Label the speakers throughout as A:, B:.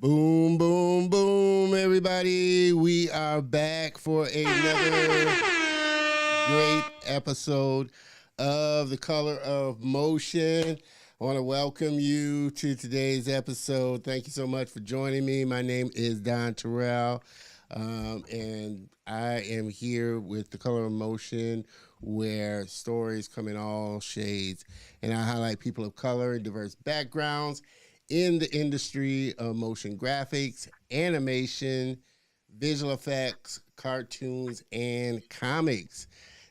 A: Boom, boom, boom, everybody. We are back for another great episode of The Color of Motion. I want to welcome you to today's episode. Thank you so much for joining me. My name is Don Terrell, and I am here with The Color of Motion, where stories come in all shades, and I highlight people of color and diverse backgrounds in the industry of motion graphics, animation, visual effects, cartoons, and comics.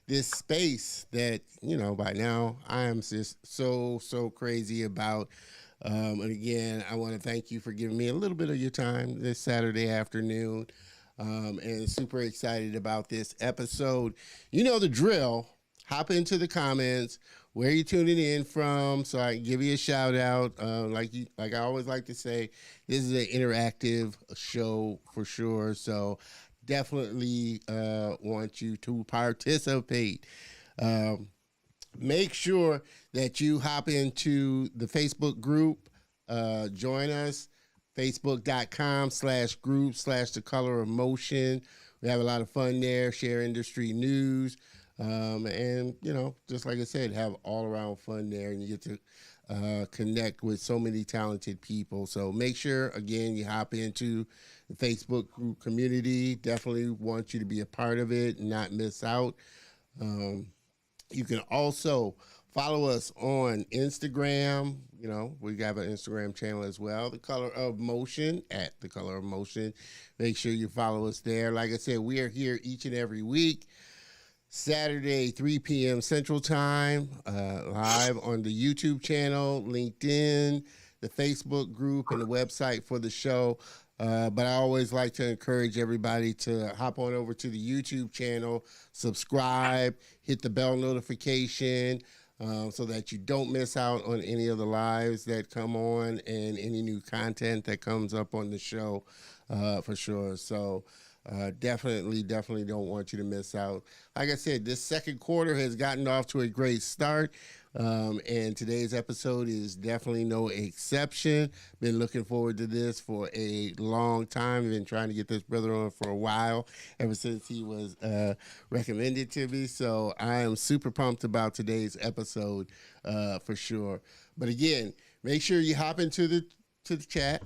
A: This space that, by now I am just so crazy about. And again, I want to thank you for giving me a little bit of your time this Saturday afternoon. And super excited about this episode. You know the drill. Hop into the comments where you tuning in from, so I can give you a shout out. Like I always like to say, this is an interactive show for sure. So definitely want you to participate. Make sure that you hop into the Facebook group. Join us, facebook.com/group/The Color of Motion. We have a lot of fun there, share industry news. And, just like I said, have all around fun there, and you get to connect with so many talented people. So make sure, again, you hop into the Facebook group community. Definitely want you to be a part of it and not miss out. You can also follow us on Instagram. We have an Instagram channel as well, The Color of Motion, at The Color of Motion. Make sure you follow us there. Like I said, we are here each and every week. Saturday, 3 p.m. Central Time, live on the YouTube channel, LinkedIn, the Facebook group, and the website for the show. But I always like to encourage everybody to hop on over to the YouTube channel, subscribe, hit the bell notification so that you don't miss out on any of the lives that come on and any new content that comes up on the show for sure. So definitely don't want you to miss out. Like I said, this second quarter has gotten off to a great start, and today's episode is definitely no exception. Been looking forward to this for a long time. Been trying to get this brother on for a while, ever since he was recommended to me. So I am super pumped about today's episode for sure. But again, make sure you hop into the chat.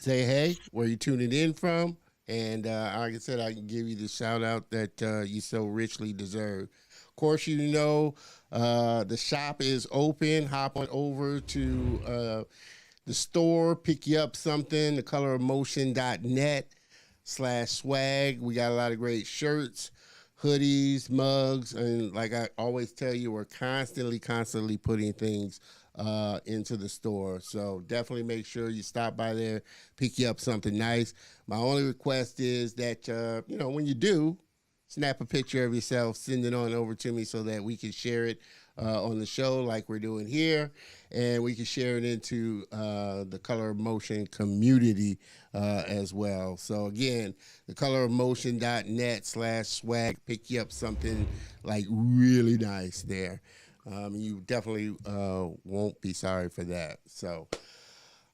A: Say hey, where you tuning in from. And like I said, I can give you the shout out that you so richly deserve. Of course, the shop is open. Hop on over to the store, pick you up something, thecolorofmotion.net/swag. We got a lot of great shirts, hoodies, mugs, and like I always tell you, we're constantly putting things into the store. So definitely make sure you stop by there, pick you up something nice. My only request is that, when you do, snap a picture of yourself, send it on over to me so that we can share it on the show like we're doing here, and we can share it into the Color of Motion community as well. So again, thecolorofmotion.net/swag, pick you up something like really nice there. You definitely won't be sorry for that. So,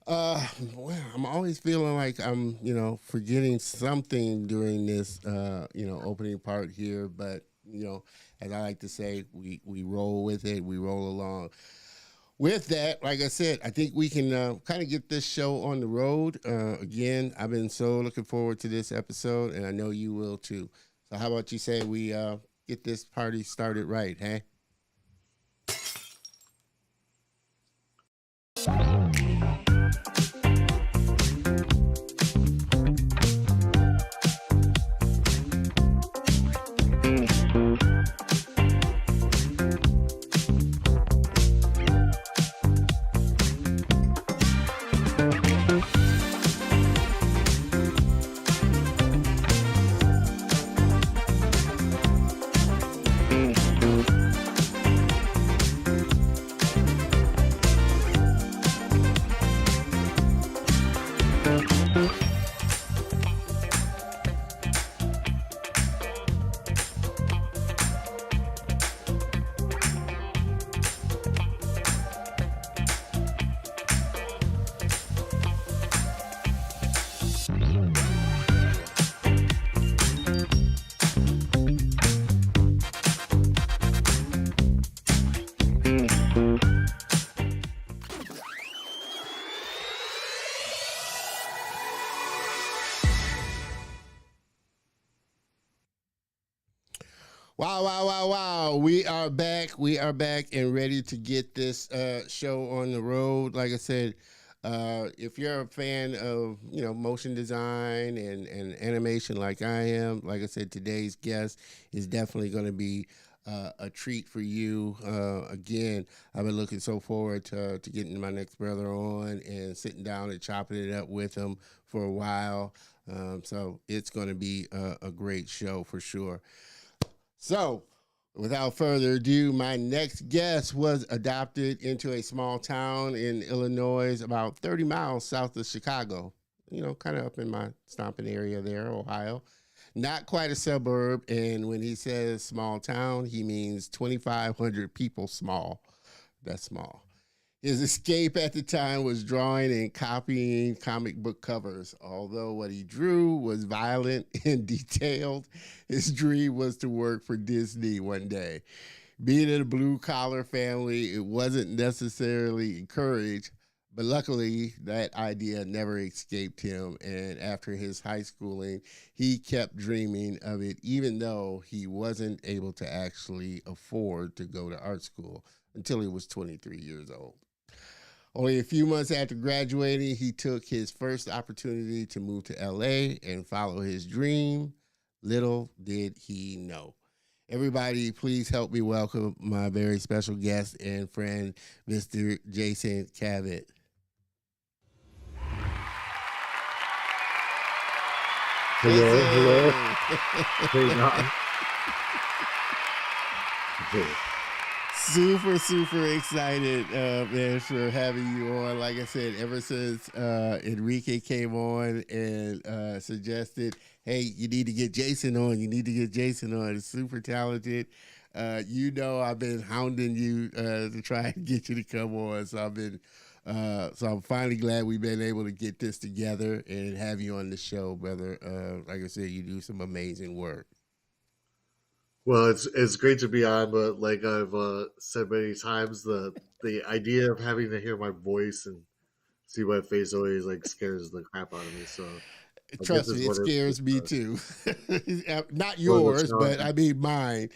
A: I'm always feeling like I'm, forgetting something during this, opening part here. But, as I like to say, we roll with it. We roll along. With that, like I said, I think we can kind of get this show on the road. Again, I've been so looking forward to this episode, and I know you will too. So how about you say we get this party started right, hey? Wow, wow, wow, wow. We are back. We are back and ready to get this show on the road. Like I said, if you're a fan of, motion design and animation like I am, like I said, today's guest is definitely going to be a treat for you. Again, I've been looking so forward to getting my next brother on and sitting down and chopping it up with him for a while. So it's going to be a great show for sure. So, without further ado, my next guest was adopted into a small town in Illinois, about 30 miles south of Chicago. Kind of up in my stomping area there, Ohio. Not quite a suburb. And when he says small town, he means 2,500 people small. That's small. His escape at the time was drawing and copying comic book covers. Although what he drew was violent and detailed, his dream was to work for Disney one day. Being in a blue collar family, it wasn't necessarily encouraged, but luckily that idea never escaped him. And after his high schooling, he kept dreaming of it, even though he wasn't able to actually afford to go to art school until he was 23 years old. Only a few months after graduating, he took his first opportunity to move to LA and follow his dream. Little did he know. Everybody, please help me welcome my very special guest and friend, Mr. Jason Cavitt.
B: Hello.
A: Super excited, man, for having you on. Like I said, ever since Enrique came on and suggested, hey, you need to get Jason on. You need to get Jason on. He's super talented. I've been hounding you to try and get you to come on. So I'm finally glad we've been able to get this together and have you on the show, brother. Like I said, you do some amazing work.
B: Well, it's great to be on, but like I've said many times, the idea of having to hear my voice and see my face always like scares the crap out of me. So I guess
A: Trust
B: it's
A: me, it
B: one of
A: scares me too. Not
B: one of the
A: yours, but
B: challenges.
A: I mean mine.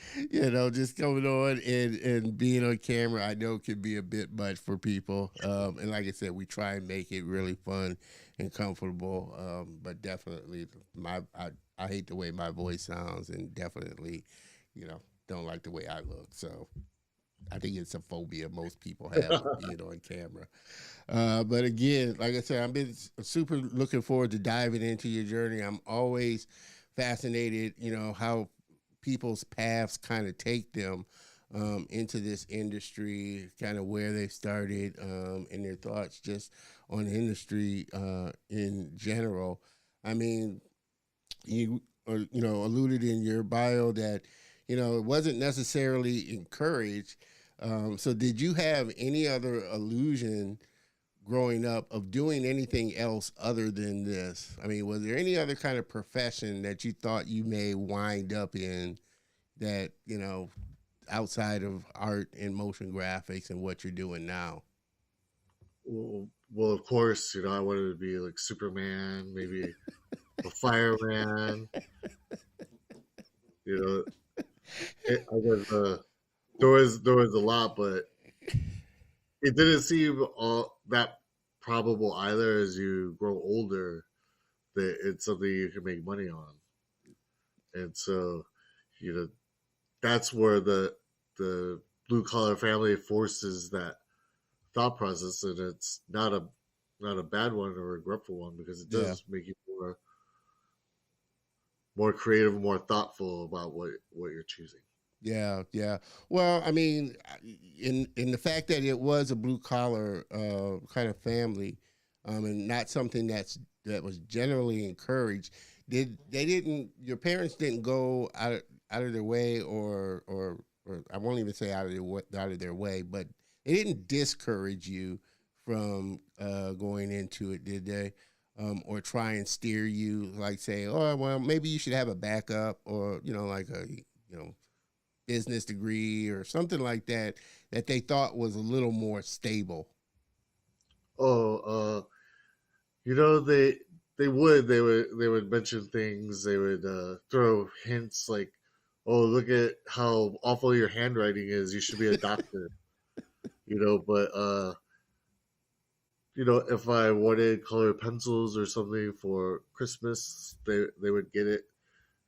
A: Just coming on and being on camera, I know can be a bit much for people. And like I said, we try and make it really fun and comfortable. But definitely, I hate the way my voice sounds, and definitely, don't like the way I look. So I think it's a phobia most people have of being on camera. But again, like I said, I've been super looking forward to diving into your journey. I'm always fascinated, how people's paths kind of take them into this industry, kind of where they started, and their thoughts just on the industry in general. I mean, you alluded in your bio that it wasn't necessarily encouraged. So did you have any other illusion growing up of doing anything else other than this? I mean, was there any other kind of profession that you thought you may wind up in that, outside of art and motion graphics and what you're doing now?
B: Well, of course, I wanted to be like Superman, maybe a fireman. You know, I guess there was a lot, but it didn't seem all that probable either. As you grow older, that it's something you can make money on, and so you know that's where the blue collar family forces that thought process, and it's not a bad one or a regretful one because it
A: Yeah.
B: does make you more creative, more thoughtful about what you're choosing.
A: Yeah, yeah. Well, I mean, in the fact that it was a blue collar kind of family, and not something that was generally encouraged. Didn't your parents didn't go out of their way, or I won't even say out of their way, but they didn't discourage you from going into it, did they? Or try and steer you, like say, oh well, maybe you should have a backup, or like a business degree or something like that that they thought was a little more stable.
B: Oh, they would mention things. They would throw hints like, oh, look at how awful your handwriting is. You should be a doctor, but if I wanted colored pencils or something for Christmas, they would get it.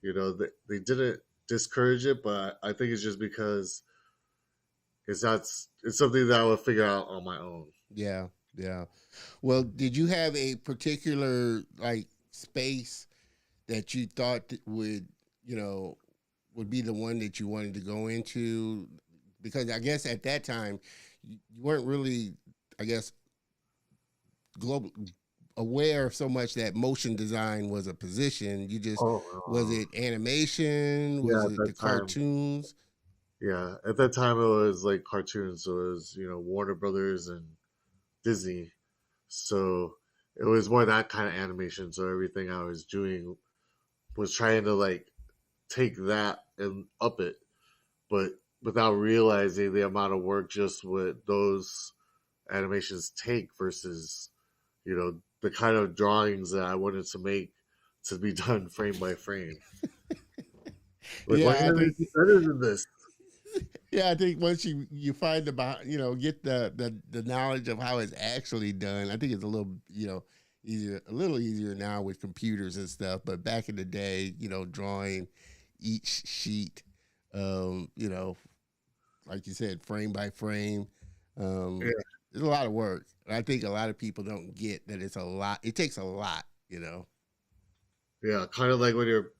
B: They didn't discourage it, but I think it's just because it's something that I would figure out on my own.
A: Yeah, yeah. Well, did you have a particular like space that you thought that you know, would be the one that you wanted to go into? Because I guess at that time you weren't really, I guess, global aware so much that motion design was a position. You just
B: Oh,
A: was it animation?
B: yeah,
A: Was
B: at
A: it the
B: that time,
A: cartoons?
B: yeah, at that time it was like cartoons. So it was Warner Brothers and Disney. So it was more that kind of animation. So everything I was doing was trying to like take that and up it, but without realizing the amount of work just what those animations take versus the kind of drawings that I wanted to make to be done frame by frame. Like, why
A: Yeah, I
B: can't I
A: think
B: do better than this?
A: yeah, I think once you find about get the knowledge of how it's actually done, I think it's a little easier, a little easier now with computers and stuff. But back in the day, drawing each sheet, you know, like you said, frame by frame,
B: Yeah,
A: it's a lot of work. And I think a lot of people don't get that it's a lot. It takes a lot.
B: yeah, kind of like when your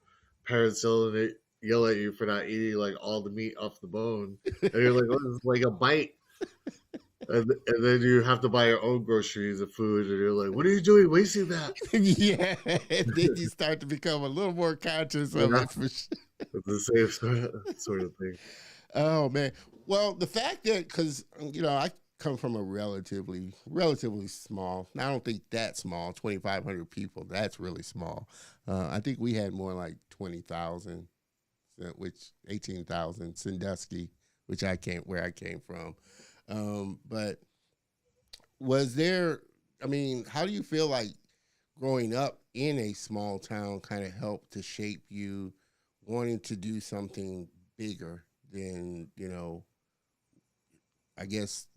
B: parents yell at you for not eating like all the meat off the bone, and you're like, "Oh, this is like a bite," and then you have to buy your own groceries and food, and you're like, "What are you doing, wasting that?"
A: Yeah, and then you start to become a little more conscious of
B: Yeah,
A: it for sure.
B: it's the same sort of thing.
A: Oh man. Well, the fact that because I come from a relatively small. I don't think that small. 2,500 people. That's really small. I think we had more like 20,000, which 18,000 Sandusky, which where I came from. But was there? I mean, how do you feel like growing up in a small town kind of helped to shape you wanting to do something bigger than I guess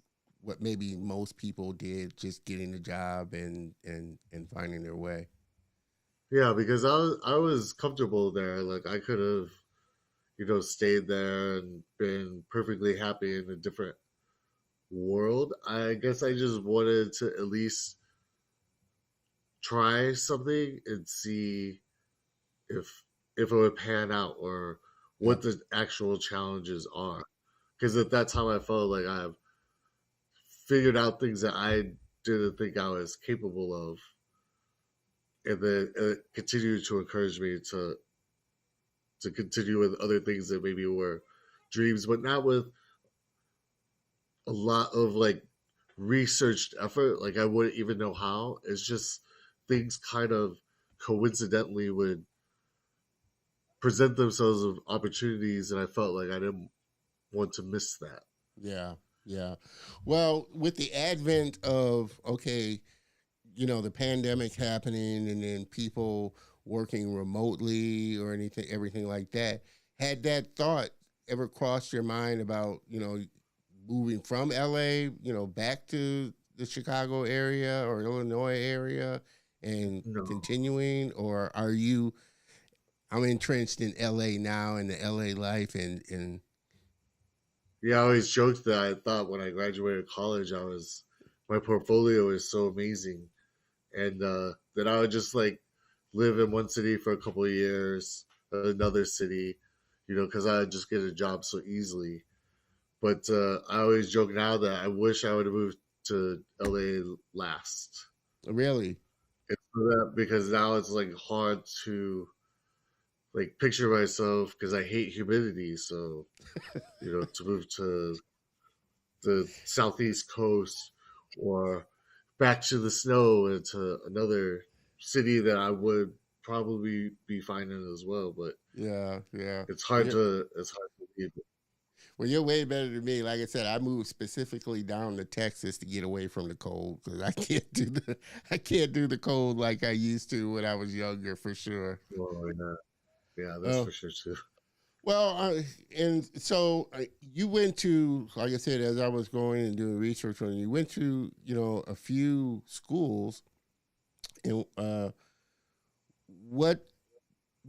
A: what maybe most people did, just getting a job and finding their way.
B: Yeah, because I was comfortable there. Like I could have, stayed there and been perfectly happy in a different world. I guess I just wanted to at least try something and see if it would pan out or
A: Yep.
B: what the actual challenges are. Because at that time, I felt like I've figured out things that I didn't think I was capable of, and then it continued to encourage me to continue with other things that maybe were dreams, but not with a lot of like researched effort. Like I wouldn't even know how. It's just things kind of coincidentally would present themselves of opportunities, and I felt like I didn't want to miss that.
A: Yeah. Yeah. Well, with the advent of the pandemic happening and then people working remotely or everything like that, had that thought ever crossed your mind about, moving from LA, back to the Chicago area or Illinois area and
B: No.
A: continuing, or are you I'm entrenched in LA now and the LA life and
B: Yeah, I always joked that I thought when I graduated college, my portfolio is so amazing, and that I would just like live in one city for a couple of years, another city, because I would just get a job so easily. But I always joke now that I wish I would have moved to LA last.
A: really.
B: It's for that because now it's like hard to like picture myself because I hate humidity. So to move to the southeast coast or back to the snow and to another city that I would probably be fine in as well. But
A: Yeah, yeah.
B: it's
A: Well,
B: hard
A: you're,
B: to leave.
A: well, you're way better than me. Like I said, I moved specifically down to Texas to get away from the cold because I can't do the cold like I used to when I was younger, for sure.
B: Well, yeah, that's
A: Uh,
B: for sure too.
A: Well, and so you went to, like I said, as I was going and doing research on you, you went to, a few schools. And what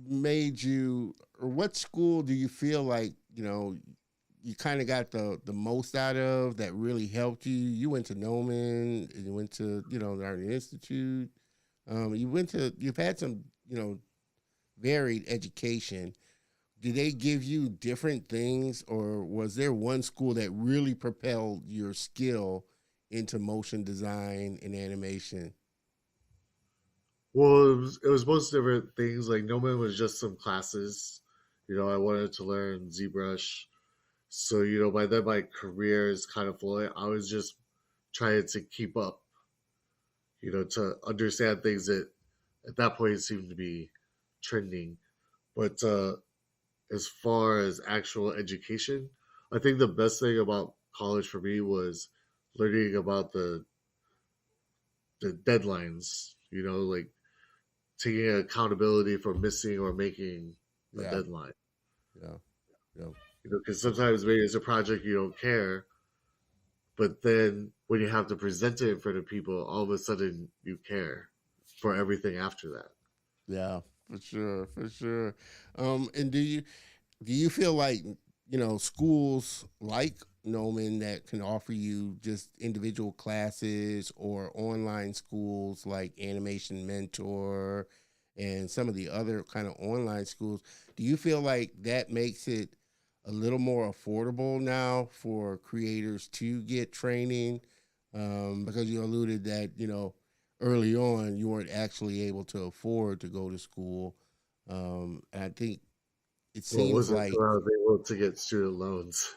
A: made you, or what school do you feel like, you kind of got the most out of that really helped you? You went to Noman, and you went to, the Art Institute. You've had some, varied education. Did they give you different things, or was there one school that really propelled your skill into motion design and animation?
B: Well, it was most different things. Like No Man was just some classes. I wanted to learn ZBrush. So, by then my career is kind of flowing. I was just trying to keep up, to understand things that at that point seemed to be trending. But as far as actual education, I think the best thing about college for me was learning about the deadlines, like taking accountability for missing or making a
A: Yeah,
B: deadline.
A: yeah, yeah,
B: Because sometimes maybe it's a project you don't care, but then when you have to present it in front of people, all of a sudden you care for everything after that.
A: yeah, for sure, for sure. And do you feel like schools like Noman that can offer you just individual classes, or online schools like Animation Mentor and some of the other kind of online schools? Do you feel like that makes it a little more affordable now for creators to get training? Because you alluded that early on you weren't actually able to afford to go to school. And I think it
B: Well, it
A: seems
B: wasn't
A: like
B: until I was able to get student loans.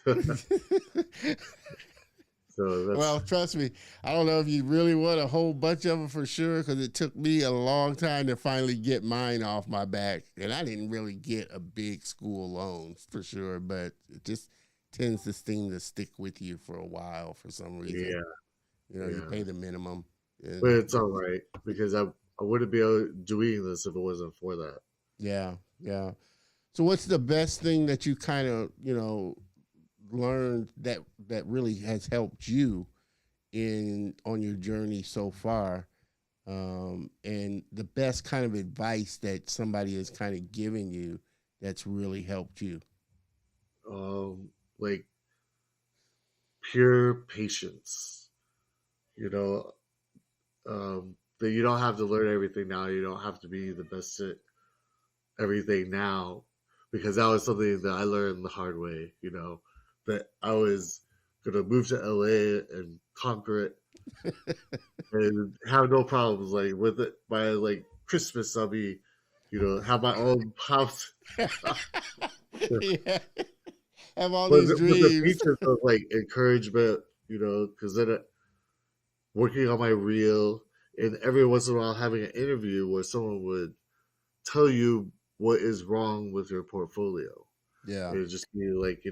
B: So
A: well,
B: that's
A: trust me, I don't know if you really want a whole bunch of them for sure, because it took me a long time to finally get mine off my back, and I didn't really get a big school loan for sure, but it just tends to seem to stick with you for a while for some reason.
B: yeah,
A: You
B: yeah.
A: pay the minimum,
B: But
A: and
B: it's all right because I wouldn't be doing this if it wasn't for that.
A: yeah, yeah. So, what's the best thing that you kind of learned that really has helped you in on your journey so far, and the best kind of advice that somebody has kind of given you that's really helped you?
B: Like pure patience. You know, that you don't have to learn everything now. You don't have to be the best at everything now, because that was something that I learned the hard way. That I was gonna move to LA and conquer it and have no problems like with it. By like Christmas, I'll be, have my own house.
A: Yeah, have all
B: But
A: these
B: with the
A: dreams.
B: patience of like encouragement, because then working on my reel, and every once in a while having an interview where someone would tell you what is wrong with your portfolio.
A: Yeah.
B: It would just be like,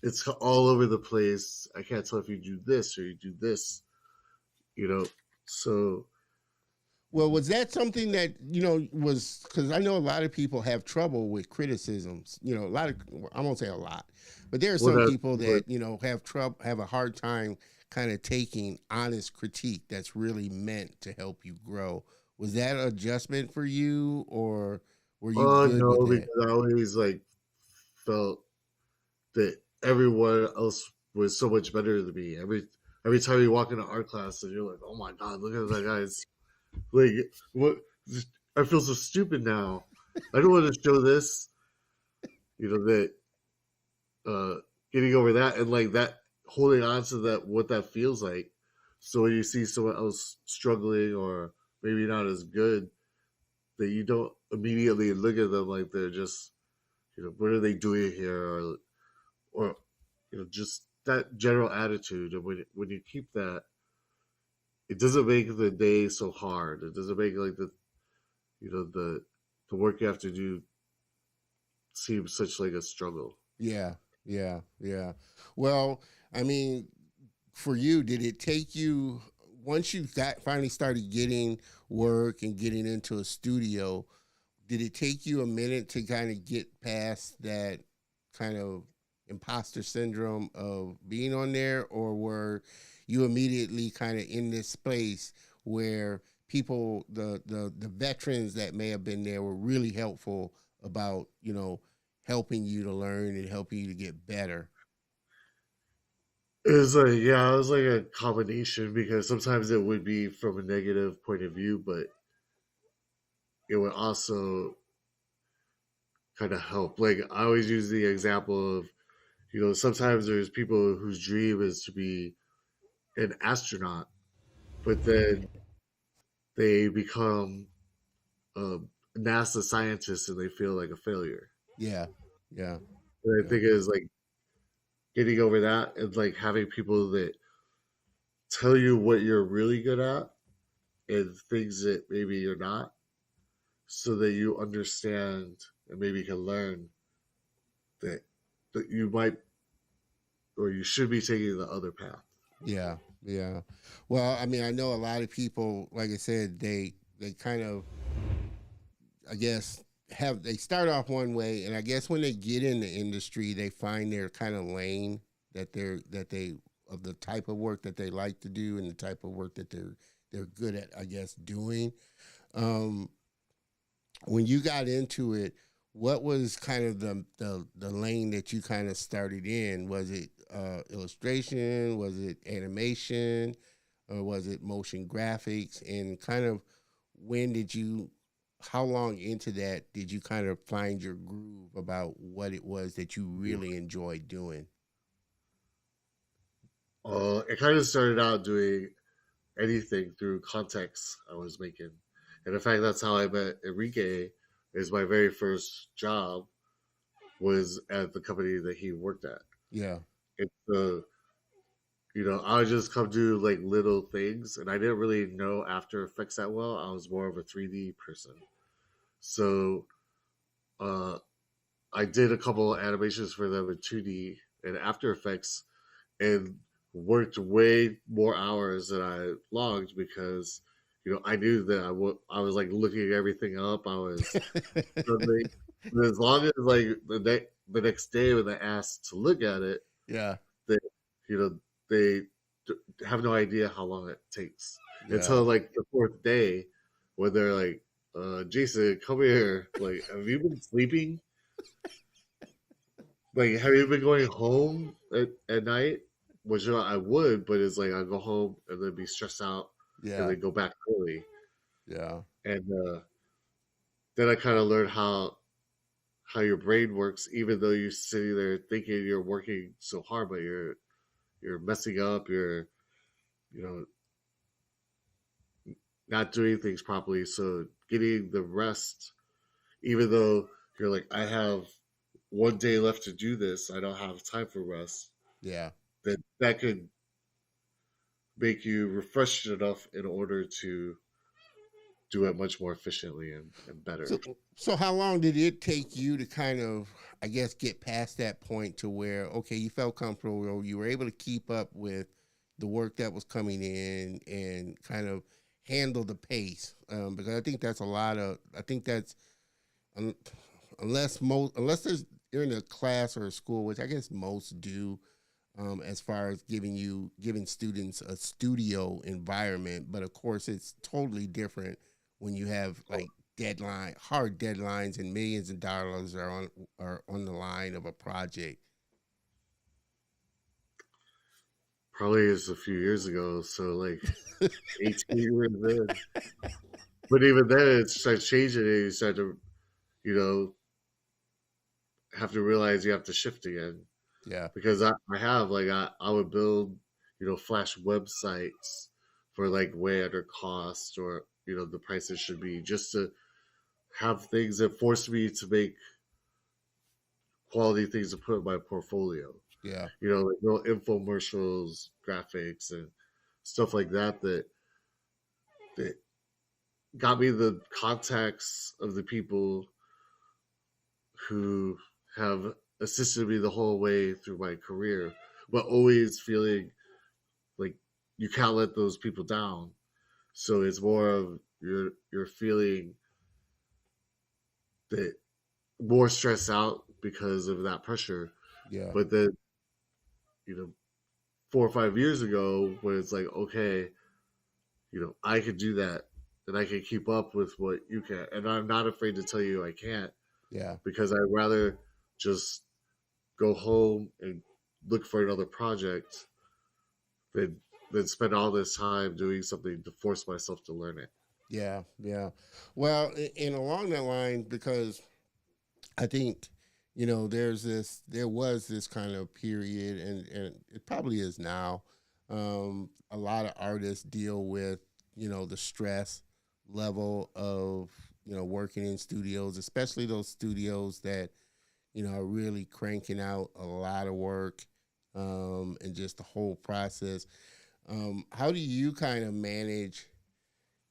B: it's all over the place. I can't tell if you do this or you do this, you know. So,
A: Well, was that something that was, because I know a lot of people have trouble with criticisms. A lot of, I won't say a lot, but there are
B: what
A: some
B: I,
A: people
B: what,
A: that have a hard time kind of taking honest critique that's really meant to help you grow. Was that an adjustment for you, or were you good with
B: no,
A: that?
B: because I always like felt that everyone else was so much better than me. Every time you walk into art class and you're like, oh my god, look at that guy's like what. I feel so stupid now. I don't want to show this. That uh, getting over that and like that, holding on to that, what that feels like. So when you see someone else struggling or maybe not as good, that you don't immediately look at them like they're just, what are they doing here, or just that general attitude. And when you keep that, it doesn't make the day so hard. It doesn't make like the work you have to do seem such like a struggle.
A: Yeah, yeah, yeah. Well, I mean, for you, did it take you, once you got finally started getting work and getting into a studio? Did it take you a minute to kind of get past that? kind of imposter syndrome of being on there, or were you immediately kind of in this space where people, the veterans that may have been there, were really helpful about, helping you to learn and helping you to get better?
B: It was like, yeah, it was like a combination because sometimes it would be from a negative point of view, but it would also kind of help. Like I always use the example of, sometimes there's people whose dream is to be an astronaut, but then they become a NASA scientist and they feel like a failure.
A: Yeah, yeah,
B: And I
A: yeah,
B: think it's like getting over that and like having people that tell you what you're really good at and things that maybe you're not, so that you understand and maybe can learn that you might or you should be taking the other path.
A: yeah, yeah. Well, I mean, I know a lot of people, like I said, they kind of, I guess, they start off one way, and I guess when they get in the industry, they find their kind of lane that they of the type of work that they like to do and the type of work that they're good at, I guess, doing. Um, when you got into it, what was kind of the lane that you kind of started in? Was it illustration? Was it animation? Or was it motion graphics? And kind of when did you? How long into that did you kind of find your groove about what it was that you really enjoyed doing?
B: It kind of started out doing anything through context I was making, and in fact, that's how I met Enrique. Is my very first job was at the company that he worked at.
A: Yeah,
B: It's I would just come do like little things, and I didn't really know After Effects that well. I was more of a 3D person, so uh, I did a couple of animations for them in 2D and After Effects, and worked way more hours than I logged because I knew that I was like looking everything up. I was struggling. But as long as like the next day when they asked to look at it,
A: yeah,
B: they you know they have no idea how long it takes
A: yeah.
B: until like the fourth day when they're like, Jason, come here. Like, have you been sleeping? Like, have you been going home at night? Which I would, but it's like I go home and then be stressed out and
A: Yeah,
B: then go back early.
A: yeah.
B: And then I kind of learned how your brain works, even though you're sitting there thinking you're working so hard, but you're messing up. You're you know not doing things properly. So getting the rest, even though you're like, I have one day left to do this, I don't have time for rest.
A: Yeah.
B: That could make you refreshed enough in order to do it much more efficiently and better.
A: So how long did it take you to kind of, I guess, get past that point to where, okay, you felt comfortable, you were able to keep up with the work that was coming in and kind of handle the pace? Because I think that's a lot of, I think that's, un, unless you're in a class or a school, which I guess most do, as far as giving students a studio environment. But of course, it's totally different when you have like hard deadlines, and millions of dollars are on the line of a project.
B: Probably is a few years ago, so like 18 years in. But even then, it starts changing, and you start to, you know, have to realize you have to shift again.
A: Yeah,
B: Because I have like I would build flash websites for like way under cost or the prices should be, just to have things that force me to make quality things to put in my portfolio.
A: yeah,
B: Like little infomercials, graphics, and stuff like that got me the contacts of the people who have assisted me the whole way through my career, but always feeling like you can't let those people down. So it's more of you're feeling that more stressed out because of that pressure.
A: Yeah.
B: But then, you know, 4 or 5 years ago, when it's like, okay, I can do that and I can keep up with what you can. And I'm not afraid to tell you I can't
A: Yeah.
B: because I'd rather just go home and look for another project than spend all this time doing something to force myself to learn it.
A: Yeah. Yeah. Well, and along that line, because I think, there was this kind of period, and it probably is now. A lot of artists deal with, the stress level of, working in studios, especially those studios that, are really cranking out a lot of work, and just the whole process. How do you kind of manage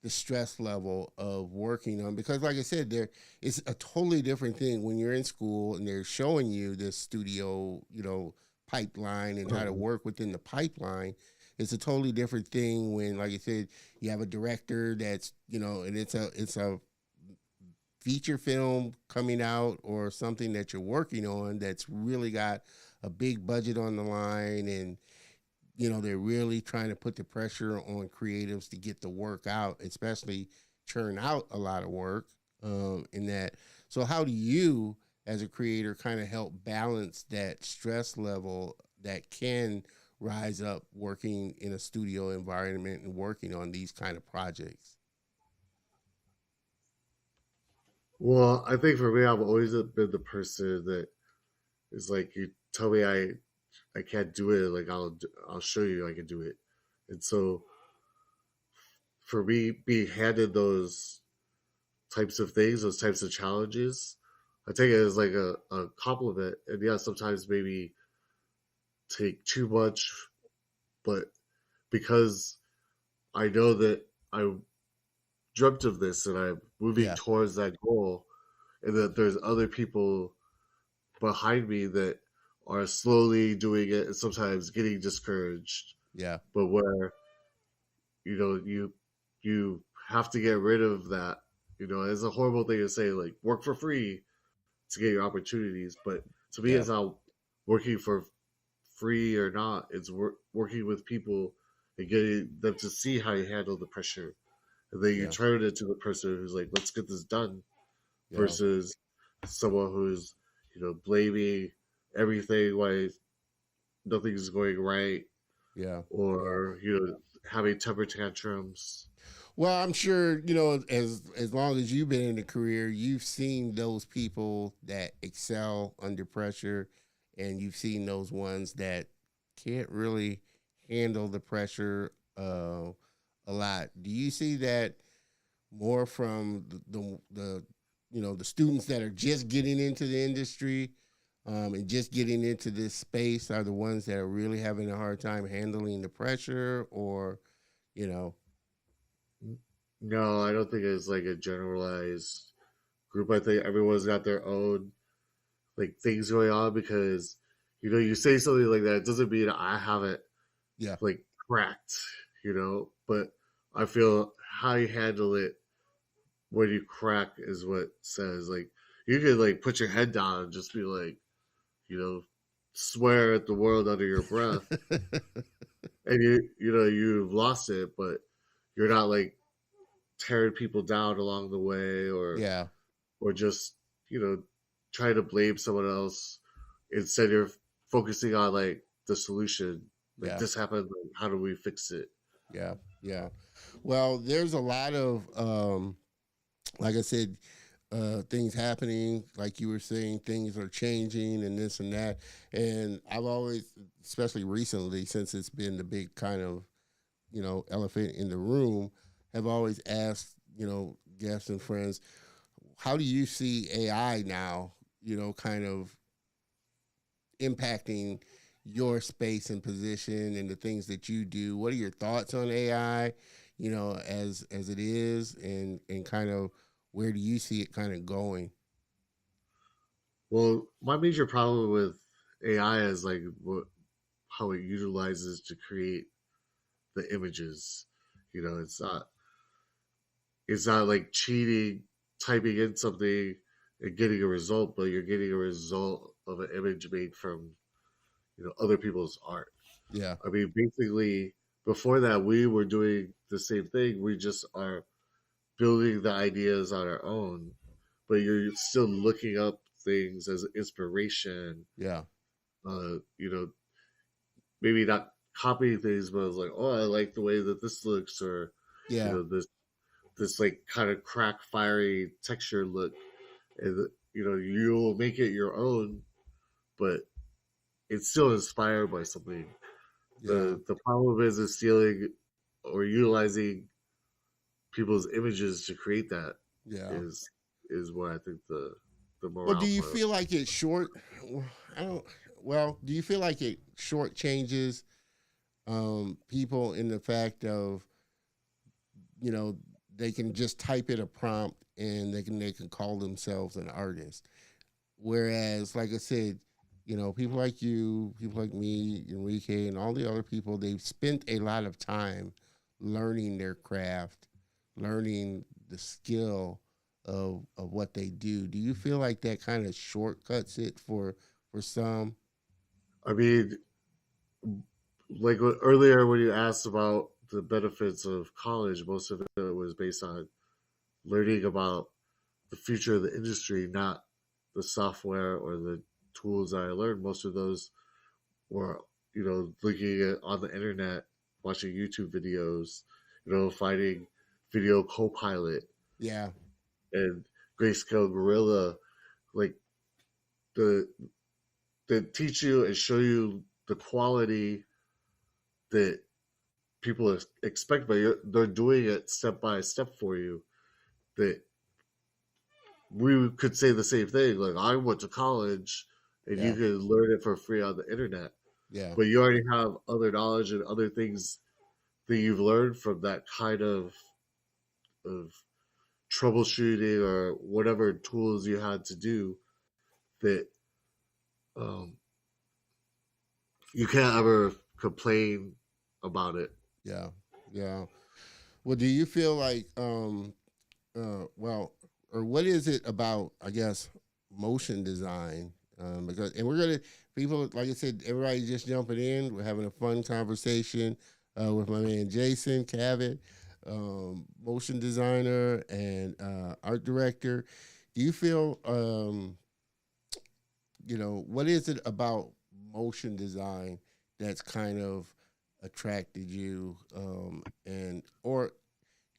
A: the stress level of working on, because like I said, there it's a totally different thing when you're in school and they're showing you this studio, pipeline and how to
B: Mhm.
A: work within the pipeline. It's a totally different thing when, like I said, you have a director that's, and it's a feature film coming out or something that you're working on that's really got a big budget on the line, and they're really trying to put the pressure on creatives to get the work out, especially churn out a lot of work, in that. So how do you, as a creator, kind of help balance that stress level that can rise up working in a studio environment and working on these kind of projects?
B: Well, I think for me, I've always been the person that is like, you tell me I can't do it, like I'll show you I can do it. And so for me, being handed those types of things, those types of challenges, I take it as like a compliment. And yeah, sometimes maybe take too much, but because I know that I dreamt of this and I'm moving
A: Yeah,
B: towards that goal, and that there's other people behind me that are slowly doing it and sometimes getting discouraged,
A: yeah,
B: but where you have to get rid of that. It's a horrible thing to say, like work for free to get your opportunities, but to me
A: yeah,
B: it's not working for free or not. It's working with people and getting them to see how you handle the pressure, and then you
A: yeah,
B: turn it to the person who's like, let's get this done,
A: yeah,
B: versus someone who's blaming everything why nothing's going right,
A: yeah, yeah.
B: or having temper tantrums.
A: Well, I'm sure, as long as you've been in a career, you've seen those people that excel under pressure, and you've seen those ones that can't really handle the pressure, a lot. Do you see that more from the students that are just getting into the industry, and just getting into this space are the ones that are really having a hard time handling the pressure, or, you know,
B: No, I don't think it's like a generalized group. I think everyone's got their own like things going on, because you say something like that, it doesn't mean I haven't
A: yeah.
B: like cracked, but I feel how you handle it when you crack is what says, like, you could like put your head down and just be like, you know, swear at the world under your breath, and you've lost it, but you're not like tearing people down along the way,
A: Yeah,
B: or just trying to blame someone else. Instead, you're focusing on like the solution, like
A: yeah,
B: this happened, like, how do we fix it?
A: yeah, yeah. Well, there's a lot of, like I said, things happening. Like you were saying, things are changing and this and that. And I've always, especially recently, since it's been the big kind of, elephant in the room, have always asked, guests and friends, how do you see AI now, kind of impacting your space and position and the things that you do? What are your thoughts on AI, as it is, and kind of where do you see it kind of going?
B: Well, my major problem with AI is like how it utilizes to create the images. It's not like cheating, typing in something and getting a result, but you're getting a result of an image made from other people's art.
A: Yeah.
B: I mean, basically, before that, we were doing the same thing. We just are building the ideas on our own, but you're still looking up things as inspiration.
A: Yeah.
B: You know, maybe not copying things, but it's like, oh, I like the way that this looks, or
A: Yeah.
B: this like kind of crack, fiery texture look, and you'll make it your own, but it's still inspired by something.
A: Yeah.
B: The problem is stealing or utilizing people's images to create that
A: Yeah.
B: is what I think the
A: Well, do
B: morale
A: you
B: part.
A: feel like it short? I don't. Well, do you feel like it shortchanges people in the fact of you know they can just type in a prompt and they can call themselves an artist, whereas, like I said, people like you, people like me, Enrique, and all the other people, they've spent a lot of time learning their craft, learning the skill of what they do. Do you feel like that kind of shortcuts it for some?
B: I mean, like earlier when you asked about the benefits of college, most of it was based on learning about the future of the industry, not the software or the tools that I learned. Most of those were, looking at on the internet, watching YouTube videos, finding Video Copilot
A: Yeah,
B: and Grayscale Gorilla, like the that teach you and show you the quality that people expect, but they're doing it step by step for you. That we could say the same thing. Like I went to college, and you
A: yeah,
B: can learn it for free on the internet,
A: yeah,
B: but you already have other knowledge and other things that you've learned from that kind of troubleshooting or whatever tools you had to do that um, you can't ever complain about it.
A: yeah, yeah. Well, do you feel like well, or what is it about, I guess, motion design? Because and we're gonna people like I said, everybody just jumping in. We're having a fun conversation with my man Jason Cavitt, motion designer and art director. Do you feel what is it about motion design that's kind of attracted you and or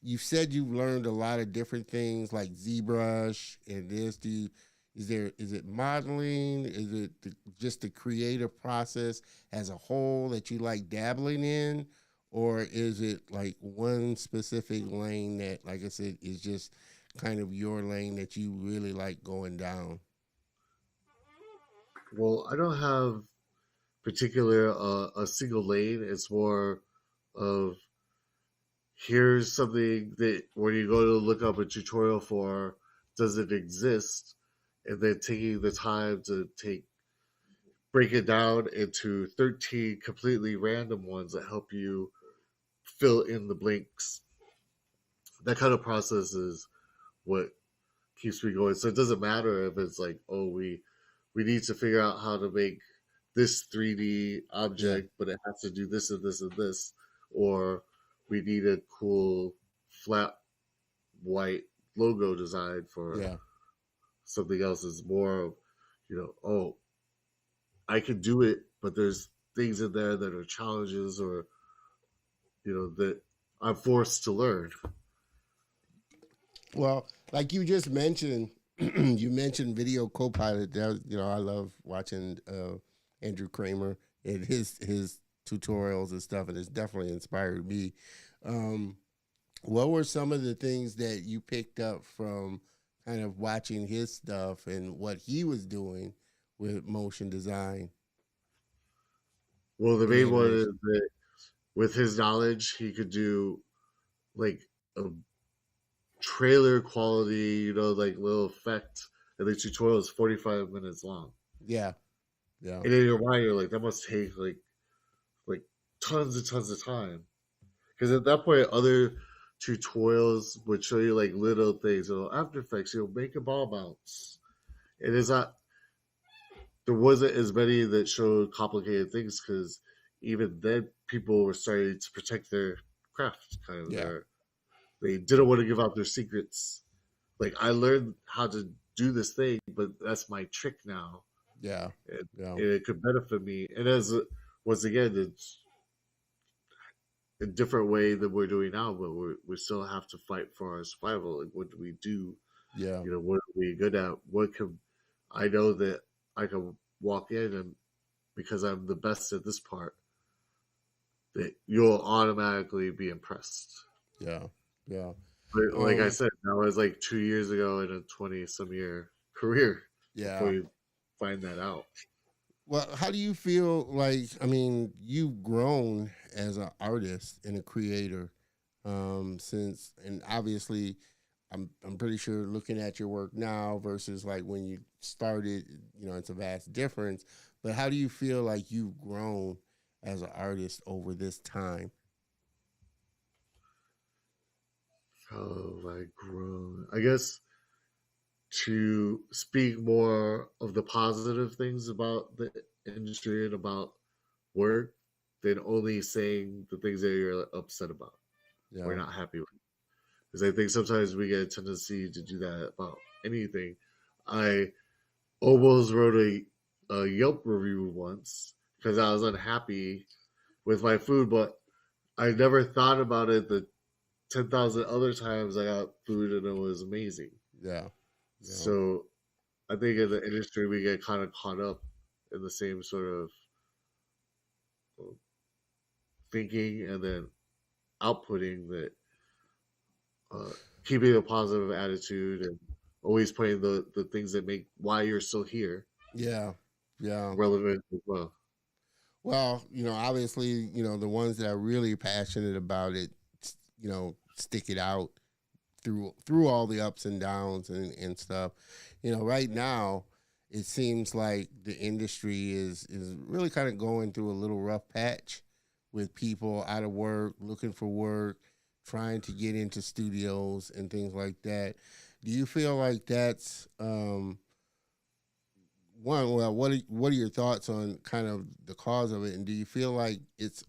A: you've said you've learned a lot of different things like ZBrush and this. Is it modeling? Is it just the creative process as a whole that you like dabbling in, or is it like one specific lane that, like I said, is just kind of your lane that you really like going down?
B: Well, I don't have particular a single lane. It's more of here's something that when you go to look up a tutorial for, does it exist, and then taking the time to break it down into 13 completely random ones that help you fill in the blanks. That kind of process is what keeps me going. So it doesn't matter if it's like, oh, we need to figure out how to make this 3D
A: Yeah,
B: object, but it has to do this and this and this, or we need a cool flat white logo design for
A: yeah.
B: something else. Is more of, oh, I can do it, but there's things in there that are challenges, or that I'm forced to learn.
A: Well, like you just mentioned, you mentioned Video Copilot. I love watching Andrew Kramer and his tutorials and stuff, and it's definitely inspired me. Um, what were some of the things that you picked up from kind of watching his stuff and what he was doing with motion design
B: Well, the
A: and
B: main one
A: animation?
B: is that with his knowledge, he could do like a trailer quality, like little effect, and the tutorial is 45 minutes long.
A: Yeah, yeah,
B: And in your mind, you're like, that must take like tons and tons of time. Because at that point, other tutorials would show you like little things. After Effects, make a ball bounce. it is not. There wasn't as many that showed complicated things because even then people were starting to protect their craft. Kind of
A: Yeah,
B: they didn't want to give out their secrets. Like I learned how to do this thing, but that's my trick now,
A: yeah,
B: and,
A: yeah,
B: and it could benefit me. And as once again, it's a different way than we're doing now, but we still have to fight for our survival. Like, what do we do?
A: yeah,
B: What are we good at? What can I know that I can walk in and because I'm the best at this part, that you'll automatically be impressed.
A: yeah, yeah.
B: But like I
A: Um,
B: said, that was like 2 years ago in a 20 some year career before
A: yeah.
B: you find that out.
A: Well, how do you feel like, I mean, you've grown as an artist and a creator since, and obviously, I'm pretty sure looking at your work now versus like when you started, it's a vast difference. But how do you feel like you've grown as an artist over this time?
B: How have I grown? I guess to speak more of the positive things about the industry and about work than only saying the things that you're upset about or
A: Yeah,
B: not happy with. Because I think sometimes we get a tendency to do that about anything. I almost wrote a Yelp review once because I was unhappy with my food, but I never thought about it the 10,000 other times I got food and it was amazing.
A: yeah, yeah,
B: So I think in the industry we get kind of caught up in the same sort of thinking and then outputting that uh, keeping a positive attitude and always playing the things that make why you're still here
A: yeah, yeah.
B: relevant as well.
A: Well, obviously, the ones that are really passionate about it, stick it out through all the ups and downs and stuff. Right now it seems like the industry is really kind of going through a little rough patch with people out of work, looking for work, trying to get into studios and things like that. Do you feel like that's one? Well, what are your thoughts on kind of the cause of it, and do you feel like it's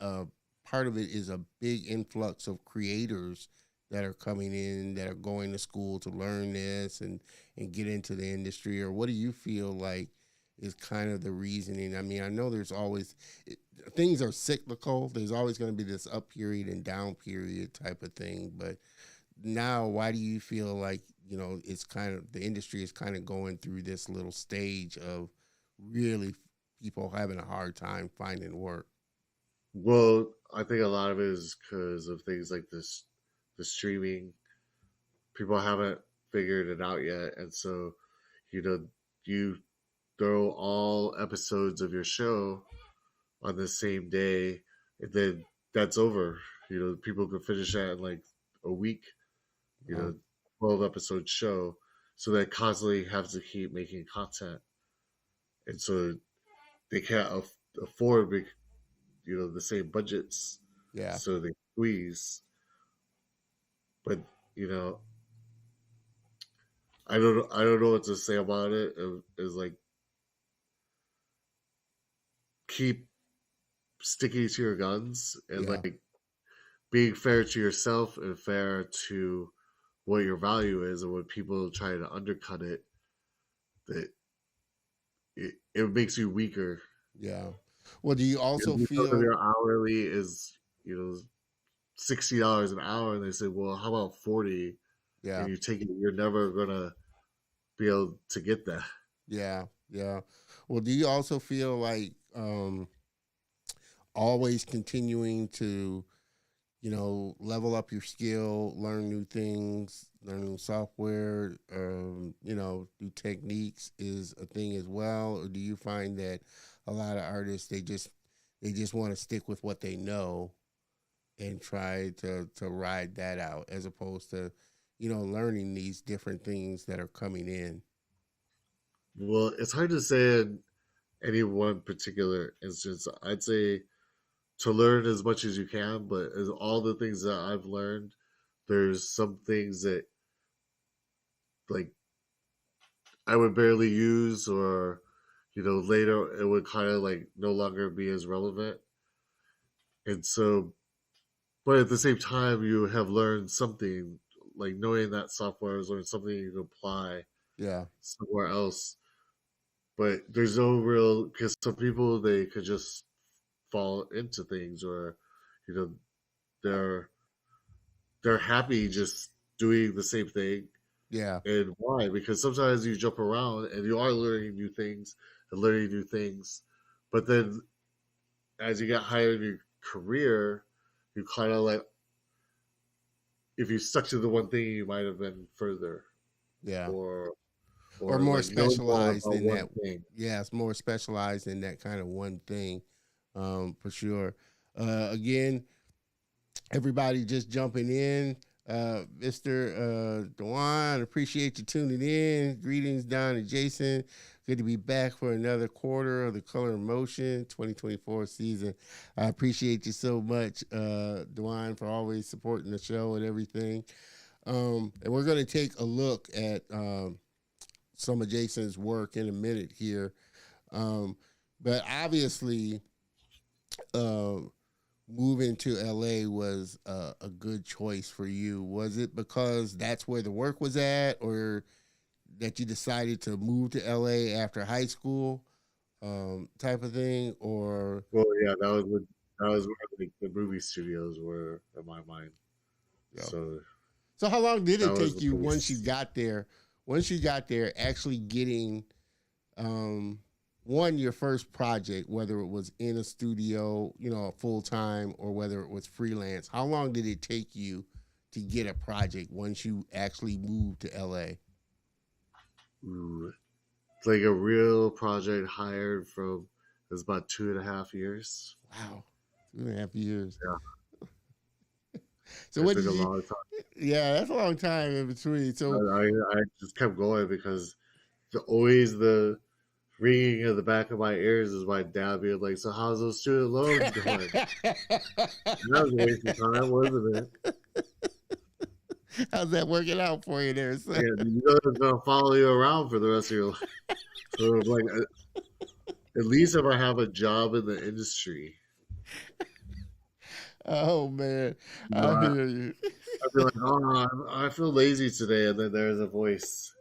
A: a part of it is a big influx of creators that are coming in that are going to school to learn this and get into the industry, or what do you feel like is kind of the reasoning? I mean, I know there's always things are cyclical. There's always going to be this up period and down period type of thing, but now why do you feel like it's kind of the industry is kind of going through this little stage of really people having a hard time finding work?
B: Well, I think a lot of it is because of things like this, the streaming. People haven't figured it out yet, and so you know you throw all episodes of your show on the same day, and then that's over. People can finish that in like a week. You
A: uh,
B: know, 12 episode show, so they constantly have to keep making content, and so they can't afford the same budgets,
A: yeah,
B: so they squeeze. But you know, I don't know what to say about it. Is like keep sticking to your guns and
A: yeah,
B: like being fair to yourself and fair to what your value is, and when people try to undercut it, that it makes you weaker.
A: yeah. Well, do you
B: If
A: also
B: you tell them
A: feel?
B: your hourly is $60 an hour, and they say, "Well, how about 40?" and
A: Yeah,
B: you take it, you're never gonna be able to get that.
A: yeah, yeah. Well, do you also feel like always continuing to level up your skill, learn new things, learn new software, do techniques is a thing as well? Or do you find that a lot of artists they just want to stick with what they know and try to ride that out as opposed to learning these different things that are coming in?
B: Well, it's hard to say in any one particular instance. I'd say to learn as much as you can, but as all the things that I've learned, there's some things that like I would barely use, or later it would kind of like no longer be as relevant. And so, but at the same time, you have learned something, like knowing that software is learned something you can apply
A: Yeah.
B: somewhere else. But there's no real, because some people, they could just fall into things, or you know they're they're happy just doing the same thing.
A: Yeah.
B: And why? Because sometimes you jump around and you are learning new things and learning new things, but then as you get higher in your career, you kind of like, if you stuck to the one thing, you might have been further,
A: Yeah.
B: or
A: Or more
B: like know more
A: specialized
B: about
A: in
B: one
A: that.
B: thing.
A: Yeah, it's more specialized in that kind of one thing, for sure. Again, everybody just jumping in. Mr. Dewan, appreciate you tuning in. Greetings, Don and Jason. Good to be back for another quarter of the Color of Motion 2024 season. I appreciate you so much, Dewan, for always supporting the show and everything. And we're going to take a look at some of Jason's work in a minute here. But obviously, uh, moving to LA was a good choice for you. Was it because that's where the work was at, or that you decided to move to LA after high school, type of thing? Or
B: Well, yeah, that was where like the movie studios were in my mind.
A: you know,
B: So
A: so how long did
B: that
A: it
B: was
A: take
B: the
A: you once you
B: place.
A: got there? Once you got there, actually getting um, one, your first project, whether it was in a studio, full time, or whether it was freelance. How long did it take you to get a project once you actually moved to LA?
B: Ooh, it's like a real project hired from, it was about 2.5 years.
A: Wow, 2.5 years.
B: Yeah,
A: So
B: it
A: what
B: took
A: did
B: a
A: you?
B: long time.
A: Yeah, that's a long time in between. So
B: I just kept going because always the ringing in the back of my ears is my dad being like, "So how's those student loans going?" That was a waste of time, wasn't it?
A: how's that working out for you there, son?
B: Yeah, you know it's gonna follow you around for the rest of your life. So like, at least if I have a job in the industry,
A: Oh man,
B: you know,
A: I hear you.
B: I'd be like, "Oh, I feel lazy today," and then there's a voice.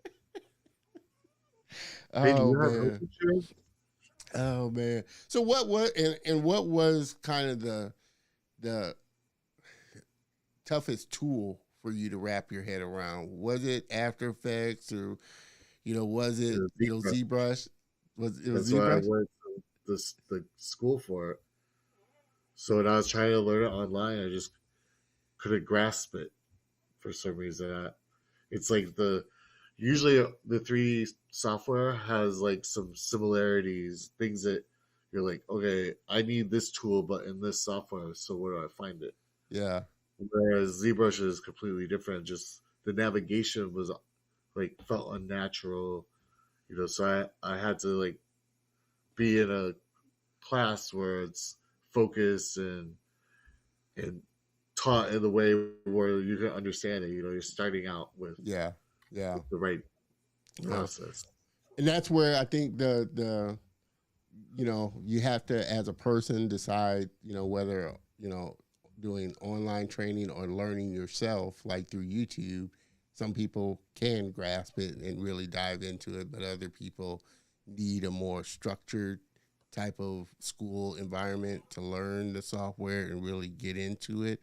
B: Hey, do
A: Oh
B: you have health
A: man.
B: insurance?
A: Oh man. So and what was kind of the toughest tool for you to wrap your head around? Was it After Effects, or was it
B: The zebra.
A: ZBrush? Was
B: That's why I
A: ZBrush?
B: went to the school for it. So when I was trying to learn it online, I just couldn't grasp it for some reason. It's like usually the 3D software has like some similarities, things that you're like, okay, I need this tool, but in this software, so where do I find it?
A: Yeah.
B: Whereas ZBrush is completely different. Just the navigation was like felt unnatural, So I had to like be in a class where it's focused and taught in the way where you can understand it. You're starting out
A: Yeah. Yeah.
B: with the right
A: Yeah.
B: process.
A: And that's where I think the you have to, as a person, decide whether doing online training or learning yourself, like through YouTube. Some people can grasp it and really dive into it, but other people need a more structured type of school environment to learn the software and really get into it.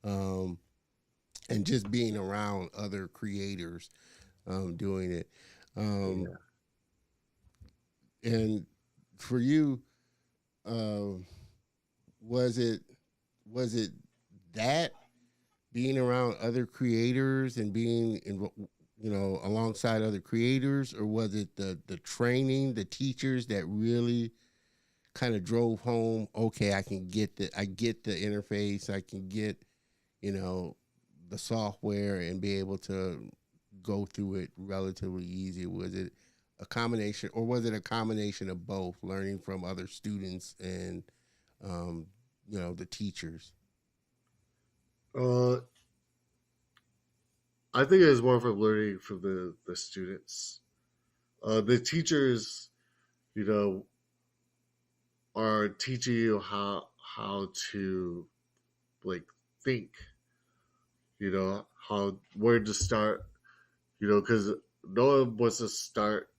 A: um, and just being around other creators, doing it. um,
B: Yeah.
A: and for you, um, was it was it that being around other creators and being in, alongside other creators, or was it the training, the teachers that really kind of drove home? Okay, I get the interface, I can get you know the software and be able to go through it relatively easy. Was it a combination, or was it a combination of both, learning from other students and um, the teachers?
B: Uh, I think it was more from learning from the students. the teachers, you know, are teaching you how to like think, how where to start, because no one wants to start,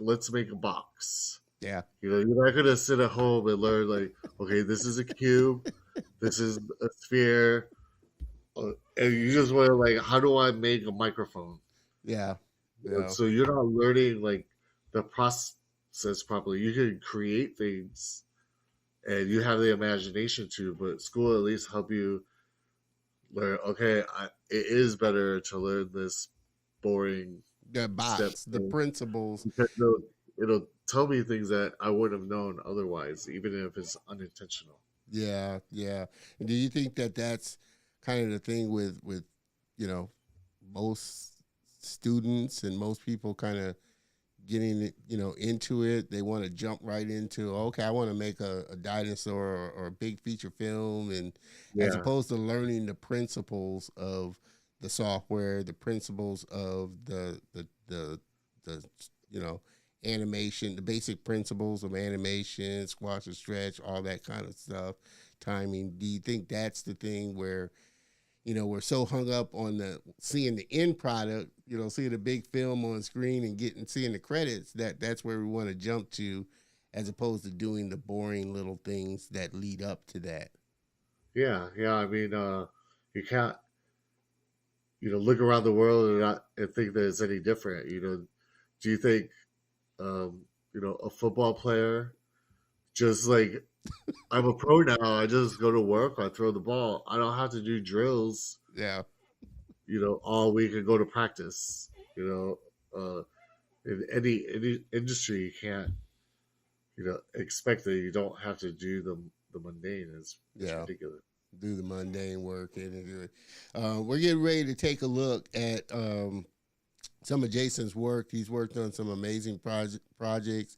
B: let's make a box.
A: Yeah.
B: You're not gonna sit at home and learn like, okay, this is a cube, this is a sphere, and you just want to like, how do I make a microphone?
A: Yeah. Yeah.
B: So you're not learning like the process properly. You can create things, and you have the imagination to, but school at least help you learn. Okay, it is better to learn this boring
A: The
B: step
A: box, the
B: thing
A: principles.
B: because it'll tell me things that I wouldn't have known otherwise, even if it's unintentional.
A: Yeah. Yeah. And do you think that that's kind of the thing with you know most students and most people kind of getting into it? They want to jump right into, okay, I want to make a dinosaur or a big feature film, and as
B: Yeah,
A: opposed to learning the principles of the software, the principles of the you know animation, the basic principles of animation, squash and stretch, all that kind of stuff, timing. Do you think that's the thing where we're so hung up on the seeing the end product, seeing the big film on screen and seeing the credits, that's where we want to jump to, as opposed to doing the boring little things that lead up to that.
B: yeah. I mean, you can't, look around the world and think that it's any different. Do you think, a football player just like, I'm a pro now. I just go to work. I throw the ball. I don't have to do drills,
A: Yeah,
B: all week and go to practice. In any industry, you can't, expect that you don't have to do the mundane. It's
A: yeah.
B: ridiculous.
A: Do the mundane work and do it. We're getting ready to take a look at some of Jason's work. He's worked on some amazing projects.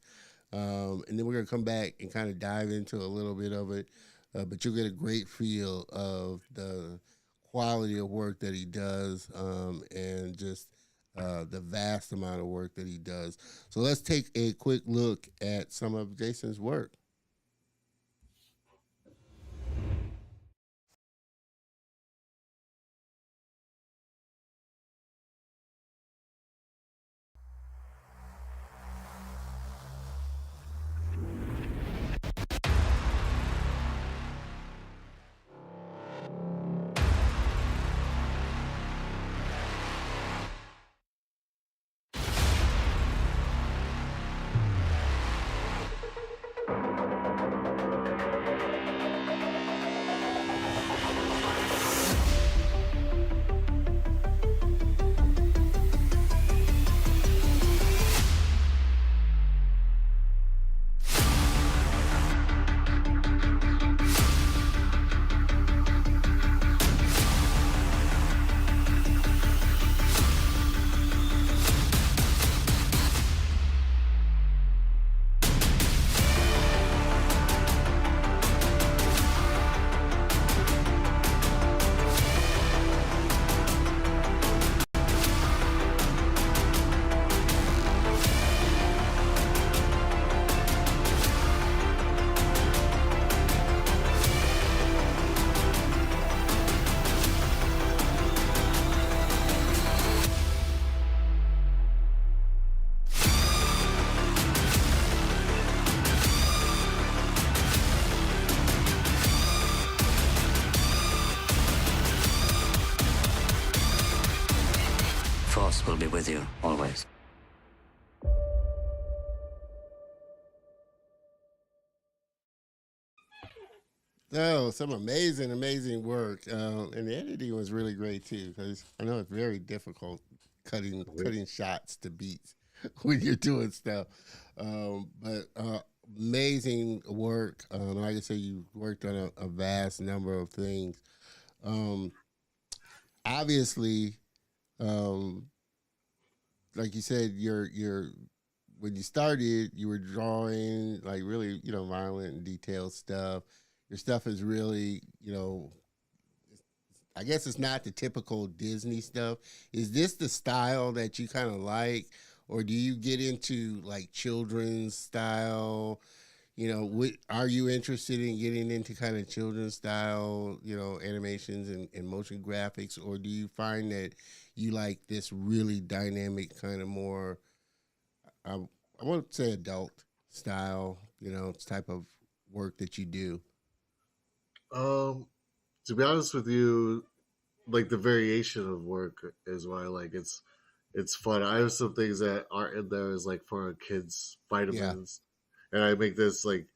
A: And then we're going to come back and kind of dive into a little bit of it. But you'll get a great feel of the quality of work that he does, and just the vast amount of work that he does. So let's take a quick look at some of Jason's work.
C: Force will be with you always.
A: Oh, some amazing, amazing work, and the editing was really great too. Because I know it's very difficult cutting shots to beats when you're doing stuff. But amazing work. Like I said, you worked on a vast number of things. Um, Obviously, um, like you said, your when you started, you were drawing like really, violent and detailed stuff. Your stuff is really, I guess it's not the typical Disney stuff. Is this the style that you kind of like, or do you get into like children's style? Are you interested in getting into kind of children's style, animations and motion graphics, or do you find that you like this really dynamic kind of more, I, I won't say adult style, type of work that you do?
B: Um, to be honest with you, like the variation of work is what I like. It's fun. I have some things that aren't in there as like for kids
A: Yeah,
B: vitamins, and I make this like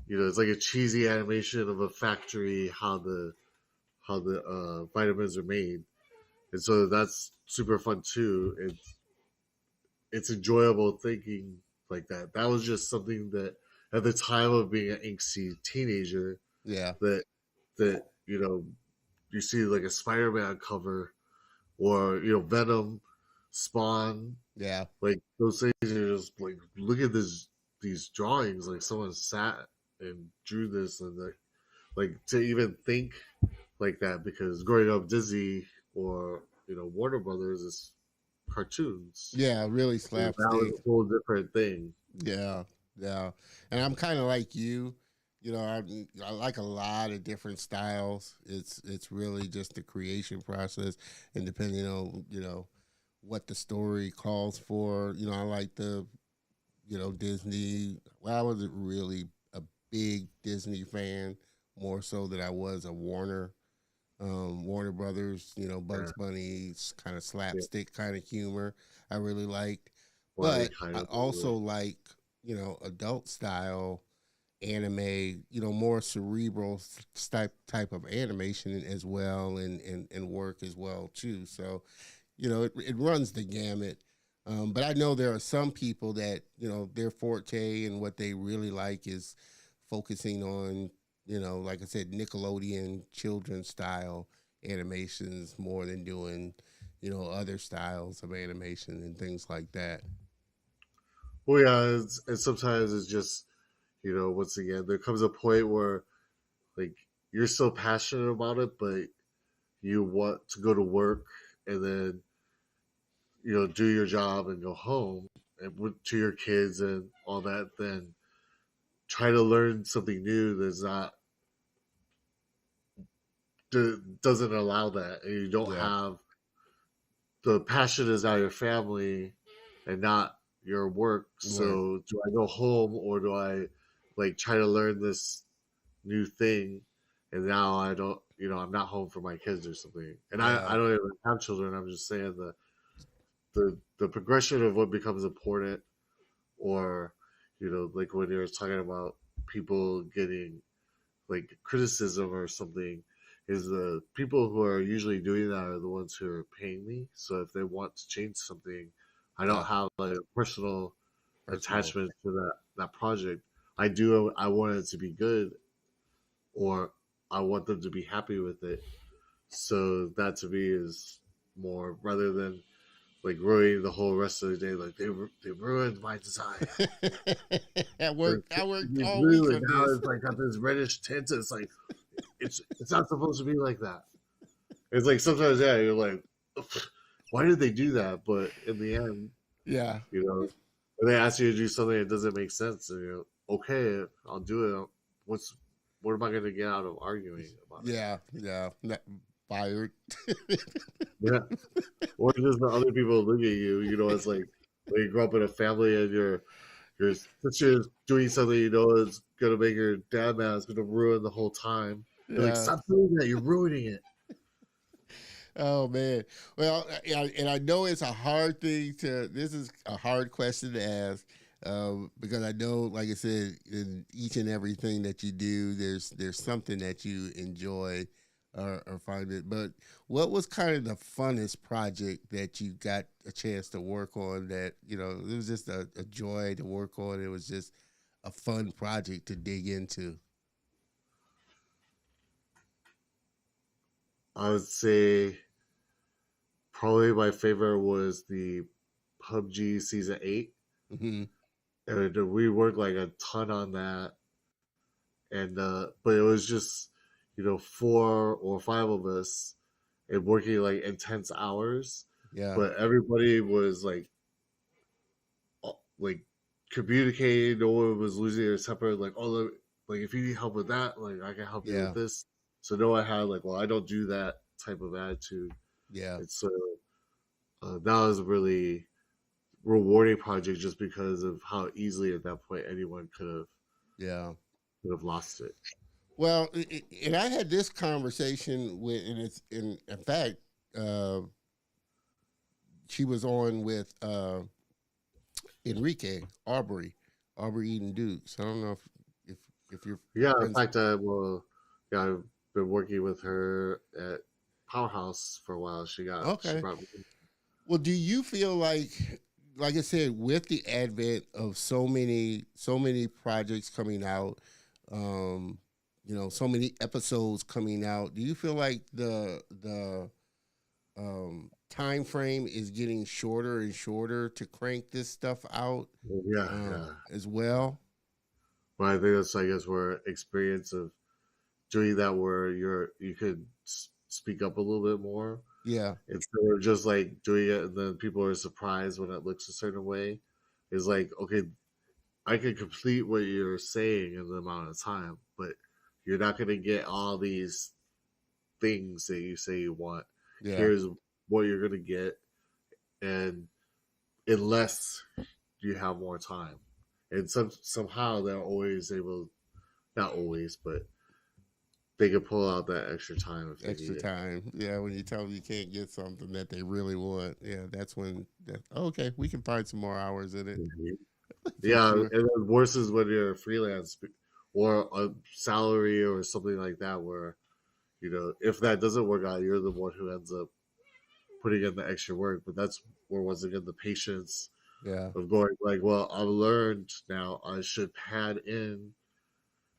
B: it's like a cheesy animation of a factory how the vitamins are made, and so that's super fun too. It's enjoyable thinking like that. That was just something that at the time of being an angsty teenager
A: yeah,
B: that you see like a Spider-Man cover or Venom, Spawn,
A: yeah,
B: like those things are just like look at these drawings like someone sat and drew this and like to even think like that because growing up Disney or Warner Brothers is cartoons.
A: yeah, really
B: So that was
A: slapstick.
B: a whole different thing.
A: Yeah, yeah, and I'm kind of like you. I like a lot of different styles. It's really just the creation process, and depending on what the story calls for. I like the Disney. Well, I wasn't really a big Disney fan, more so than I was a Warner Brothers.
B: Yeah,
A: Bugs Bunny's kind of
B: yeah.
A: slapstick kind of humor. I really liked,
B: Well, I
A: but
B: kind
A: I
B: of
A: also like adult style anime, more cerebral type of animation as well, and work as well too. So it runs the gamut. But I know there are some people that their forte and what they really like is focusing on like I said, Nickelodeon children's style animations more than doing other styles of animation and things like that.
B: well, yeah, and sometimes it's just once again there comes a point where like you're so passionate about it, but you want to go to work and then do your job and go home and to your kids and all that, then try to learn something new that's not doesn't allow that, and you don't
A: Yeah,
B: have the passion is now your family and not your work.
A: work.
B: So do I go home or do I like try to learn this new thing? And now I don't, I'm not home for my kids or something. And I
A: Yeah,
B: don't even have children. I'm just saying the progression of what becomes important, or like when you're talking about people getting like criticism or something, is the people who are usually doing that are the ones who are paying me. So if they want to change something, I don't
A: yeah.
B: have like a personal
A: Personal.
B: attachment to that project. I do. I want it to be good, or I want them to be happy with it. So that to me is more rather than like ruining the whole rest of the day. Like they ruined my design.
A: I worked. I worked
B: It's
A: all week
B: blue and
A: on
B: now
A: this.
B: it's like got this reddish tint. It's like it's not supposed to be like that. It's like sometimes, yeah, you're like, why did they do that? But in the end,
A: Yeah,
B: when they ask you to do something that doesn't make sense, and you're okay, I'll do it. What am I going to get out of arguing about it?
A: yeah, yeah. Fired.
B: Yeah, or just the other people look at you. It's like when you grow up in a family and your sister's doing something is going to make your dad mad. It's going to ruin the whole time. You're like,
A: Yeah.
B: stop doing that. You're ruining it.
A: Oh man. Well, and I know it's a hard thing to. This is a hard question to ask, because I know, like I said, in each and everything that you do, there's something that you enjoy or find it. But what was kind of the funnest project that you got a chance to work on? That it was just a joy to work on. It was just a fun project to dig into.
B: I would say probably my favorite was the PUBG Season 8.
A: Hmm.
B: And we worked like a ton on that. And, but it was just, 4 or 5 of us and working like intense hours.
A: Yeah.
B: But everybody was like like communicating. No one was losing their temper. Like, oh, like if you need help with that, like I can help you with this. So no one had like, well, I don't do that type of attitude.
A: Yeah.
B: And so that was a really rewarding project just because of how easily at that point anyone could have lost it.
A: Well, and I had this conversation with, and it's in fact, she was on with Enrique Aubrey Eden Dukes. I don't know if you're
B: in fact, I've been working with her at Powerhouse for a while. She brought me.
A: Well, do you feel like I said, with the advent of so many projects coming out, so many episodes coming out, do you feel like the time frame is getting shorter and shorter to crank this stuff out? As well.
B: Well, I think that's, I guess, where experience of doing that, where you could speak up a little bit more.
A: Yeah.
B: Instead of just like doing it and then people are surprised when it looks a certain way. It's like, okay, I can complete what you're saying in the amount of time, but you're not going to get all these things that you say you want. Yeah. Here's what you're going to get, and unless you have more time. And somehow they're always able, not always, but they can pull out that extra time.
A: Yeah, when you tell them you can't get something that they really want, that's when, okay, we can find some more hours in it.
B: Mm-hmm. Yeah, sure. And then worse is when you're freelance or a salary or something like that, where, if that doesn't work out, you're the one who ends up putting in the extra work. But that's where, once again, the patience of going like, well, I've learned now I should pad in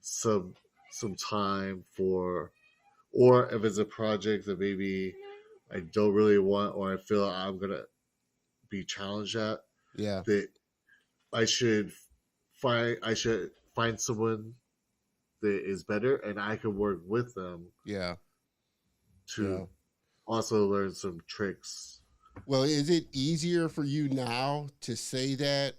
B: some time for, or if it's a project that maybe I don't really want, or I feel I'm gonna be challenged at, that I should find someone that is better, and I can work with them to also learn some tricks.
A: Well, is it easier for you now to say that,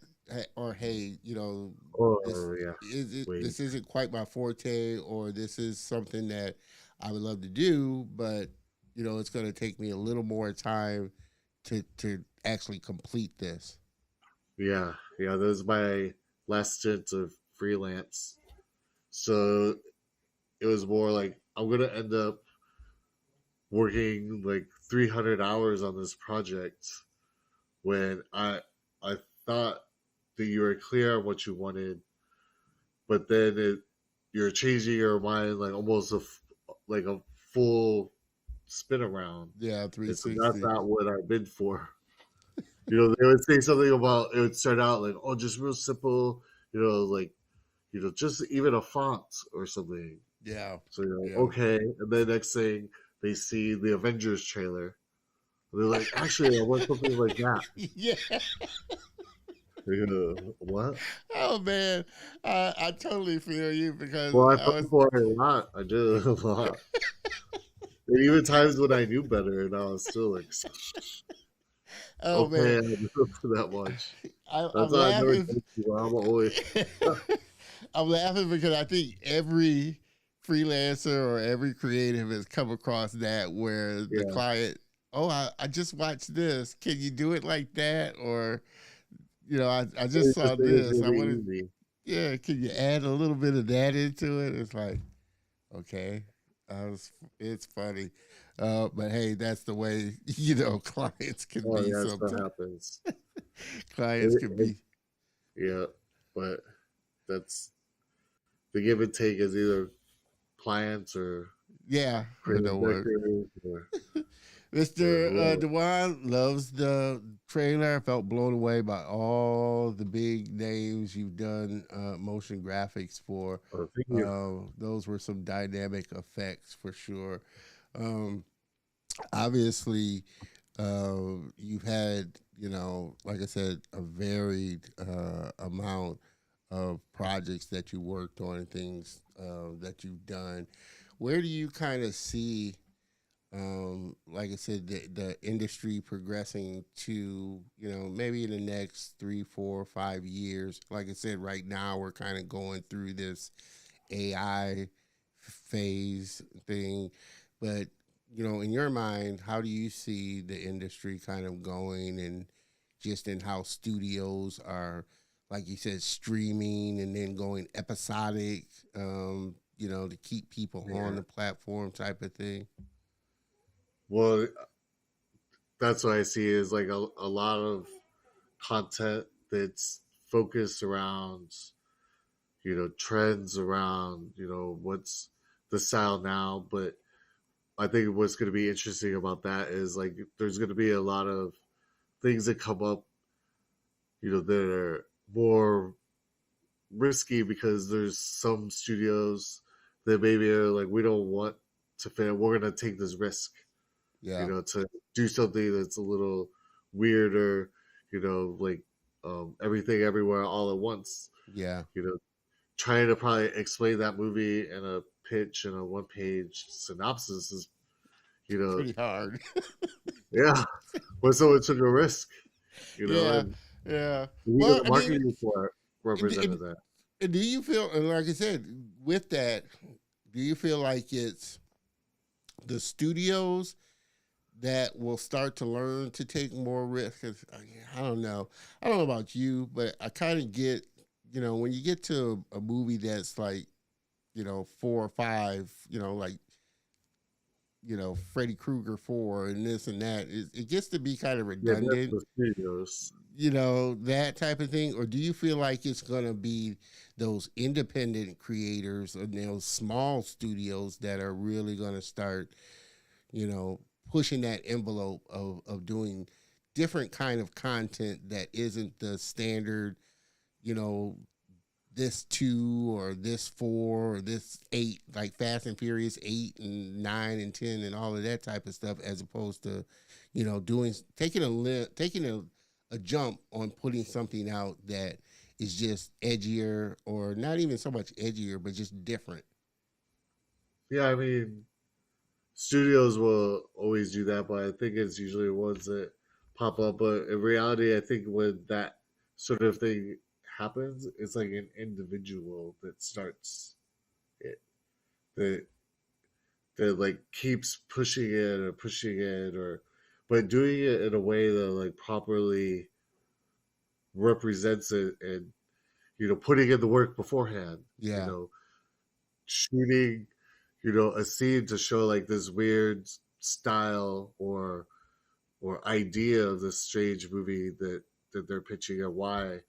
A: or hey, this isn't quite my forte, or this is something that I would love to do, but it's going to take me a little more time to actually complete this?
B: Yeah, this is my last stint of freelance, so it was more like I'm going to end up working like 300 hours on this project when I thought that you were clear on what you wanted, but then you're changing your mind like almost a full spin around.
A: Yeah, 360.
B: So that's not what I've been for. They would say something about, it would start out like, oh, just real simple, just even a font or something.
A: Yeah.
B: So you're like, okay, and then next thing they see the Avengers trailer. They're like, actually, I want something like that.
A: Yeah.
B: What?
A: Oh man, I totally feel you, because
B: I fought for it a lot. I did a lot. And even times when I knew better, and I was still like,
A: oh
B: okay, man, I didn't know that much.
A: I'm laughing. I'm laughing because I think every freelancer or every creative has come across that, where the client, I just watched this. Can you do it like that? Or, I just saw this. I want to, can you add a little bit of that into it? It's like, okay, it's funny. But hey, that's the way, clients can be sometimes.
B: That's what happens.
A: Clients can be.
B: Yeah, but that's the give and take, is either clients or
A: Mr. Dewan loves the trailer. I felt blown away by all the big names you've done motion graphics for. Those were some dynamic effects for sure. Obviously, you've had, like I said, a varied amount of projects that you worked on and things that you've done. Where do you kind of see Like I said, the industry progressing to, maybe in the next 3, 4, 5 years. Like I said, right now we're kind of going through this AI phase thing. But, in your mind, how do you see the industry kind of going, and just in how studios are, like you said, streaming and then going episodic, to keep people on
B: Yeah.
A: the platform type of thing?
B: Well, that's what I see is like a lot of content that's focused around, trends around, what's the style now. But I think what's going to be interesting about that is like there's going to be a lot of things that come up, that are more risky because there's some studios that maybe are like, we don't want to fail. We're going to take this risk,
A: Yeah,
B: to do something that's a little weirder, like everything everywhere all at once,
A: yeah,
B: you know, trying to probably explain that movie in a pitch and a 1 page synopsis is, you know,
A: pretty hard.
B: yeah, when someone took a risk,
A: Yeah,
B: and
A: yeah.
B: even
A: Well,
B: the
A: I mean,
B: marketing for it
A: and,
B: represented
A: and,
B: that.
A: and do you feel, and like I said, with that, do you feel like it's the studios that will start to learn to take more risks? 'Cause, I don't know. I don't know about you, but I kind of get, when you get to a movie that's like, 4 or 5, like, Freddy Krueger 4 and this and that, it gets to be kind of
B: Yeah, that's
A: redundant,
B: the studios.
A: that type of thing? Or do you feel like it's going to be those independent creators or those small studios that are really going to start, you know, pushing that envelope of doing different kind of content that isn't the standard, you know, this 2 or this 4 or this 8, like Fast and Furious 8 and 9 and 10 and all of that type of stuff, as opposed to, doing, taking a jump on putting something out that is just edgier, or not even so much edgier, but just different.
B: Yeah, I mean, studios will always do that, but I think it's usually ones that pop up. But in reality, I think when that sort of thing happens, it's like an individual that starts it, that like keeps pushing it, or but doing it in a way that like properly represents it, and putting in the work beforehand. You
A: Yeah,
B: know, shooting, a scene to show like this weird style or idea of this strange movie that they're pitching and why,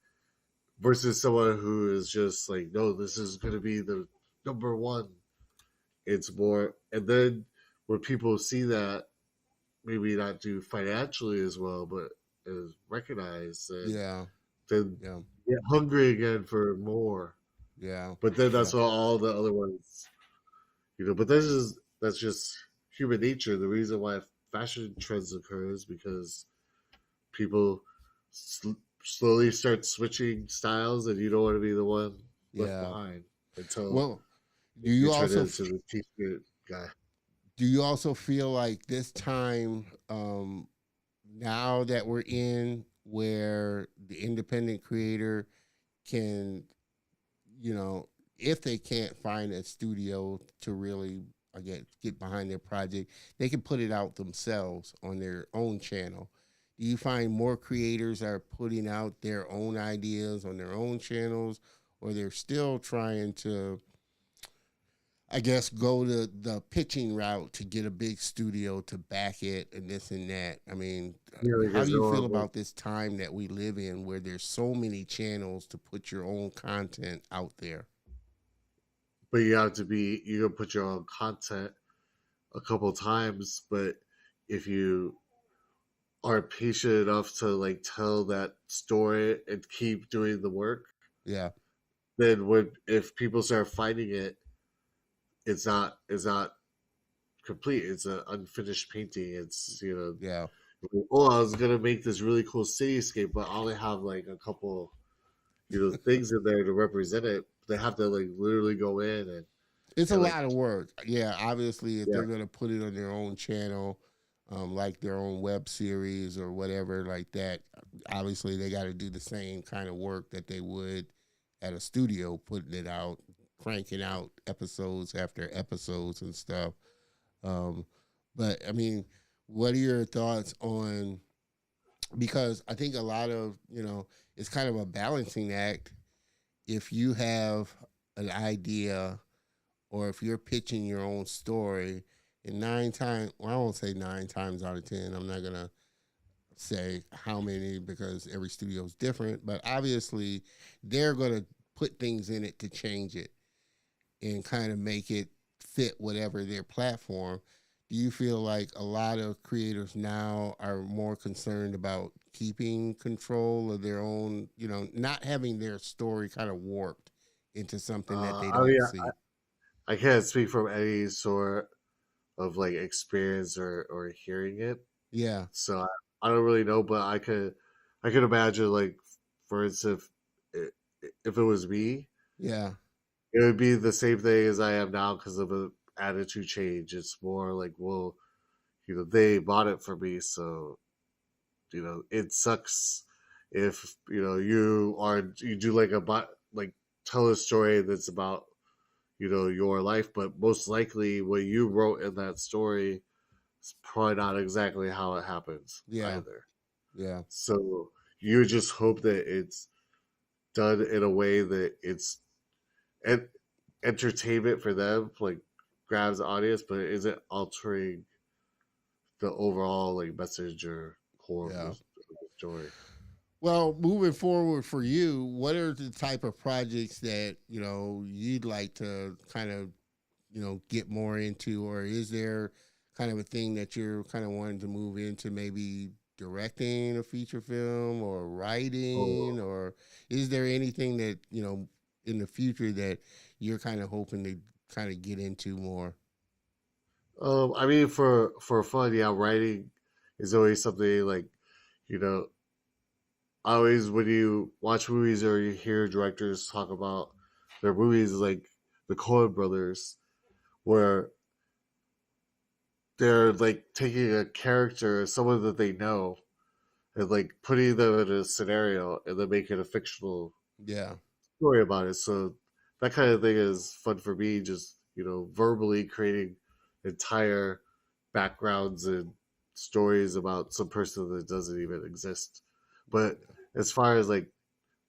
B: versus someone who is just like, no, this is going to be the number one. It's more, and then when people see that, maybe not do financially as well, but is recognized, and
A: yeah,
B: then
A: yeah,
B: get hungry again for more.
A: yeah,
B: But then
A: yeah,
B: that's what all the other ones, But that's just human nature. The reason why fashion trends occur is because people slowly start switching styles, and you don't want to be the one left
A: yeah.
B: behind until
A: Well, do
B: you
A: you
B: turn
A: also
B: into the t-shirt guy.
A: do you also feel like this time, now that we're in, where the independent creator can, if they can't find a studio to really, again, get behind their project, they can put it out themselves on their own channel? Do you find more creators are putting out their own ideas on their own channels, or they're still trying to, I guess, go the pitching route to get a big studio to back it and this and that? I mean, how
B: Because
A: do
B: no
A: you
B: one
A: feel
B: will,
A: about this time that we live in, where there's so many channels to put your own content out there?
B: but you can put your own content a couple times, but if you are patient enough to like tell that story and keep doing the work,
A: Yeah,
B: then when if people start finding it, it's not complete. It's an unfinished painting. It's
A: yeah,
B: oh, I was gonna make this really cool cityscape, but I only have like a couple things in there to represent it. They have to like literally go in and
A: It's a
B: and like
A: lot of work. Yeah, obviously, if
B: yeah,
A: they're gonna put it on their own channel, like their own web series or whatever like that, obviously they got to do the same kind of work that they would at a studio, putting it out, cranking out episodes after episodes and stuff. Um, but I mean, what are your thoughts on? Because I think a lot of it's kind of a balancing act. If you have an idea or if you're pitching your own story, and nine times, well, I won't say 9 times out of 10, I'm not going to say how many because every studio is different, but obviously they're going to put things in it to change it and kind of make it fit whatever their platform. Do you feel like a lot of creators now are more concerned about keeping control of their own, not having their story kind of warped into something that they
B: I mean,
A: don't see?
B: I can't speak from any sort of like experience or hearing it,
A: Yeah,
B: so I don't really know. But I could imagine like, for instance, if it was me,
A: yeah,
B: it would be the same thing as I am now because of an attitude change. It's more like, well, they bought it for me, so it sucks if you do like like tell a story that's about your life, but most likely what you wrote in that story is probably not exactly how it happens
A: yeah,
B: either.
A: yeah,
B: So you just hope that it's done in a way that it's en- entertainment for them, like grabs the audience, but it isn't altering the overall like message or core of
A: yeah.
B: the story.
A: Well, moving forward for you, what are the type of projects that you'd like to kind of get more into, or is there kind of a thing that you're kind of wanting to move into, maybe directing a feature film or writing,
B: Oh,
A: or is there anything that in the future that you're kind of hoping to kind of get into more?
B: I mean, for fun, yeah, writing is always something like, you know, always when you watch movies or you hear directors talk about their movies, like the Coen Brothers, where they're like taking a character, someone that they know, and like putting them in a scenario and then making a fictional
A: Yeah,
B: story about it. So that kind of thing is fun for me, just verbally creating entire backgrounds and stories about some person that doesn't even exist. But as far as like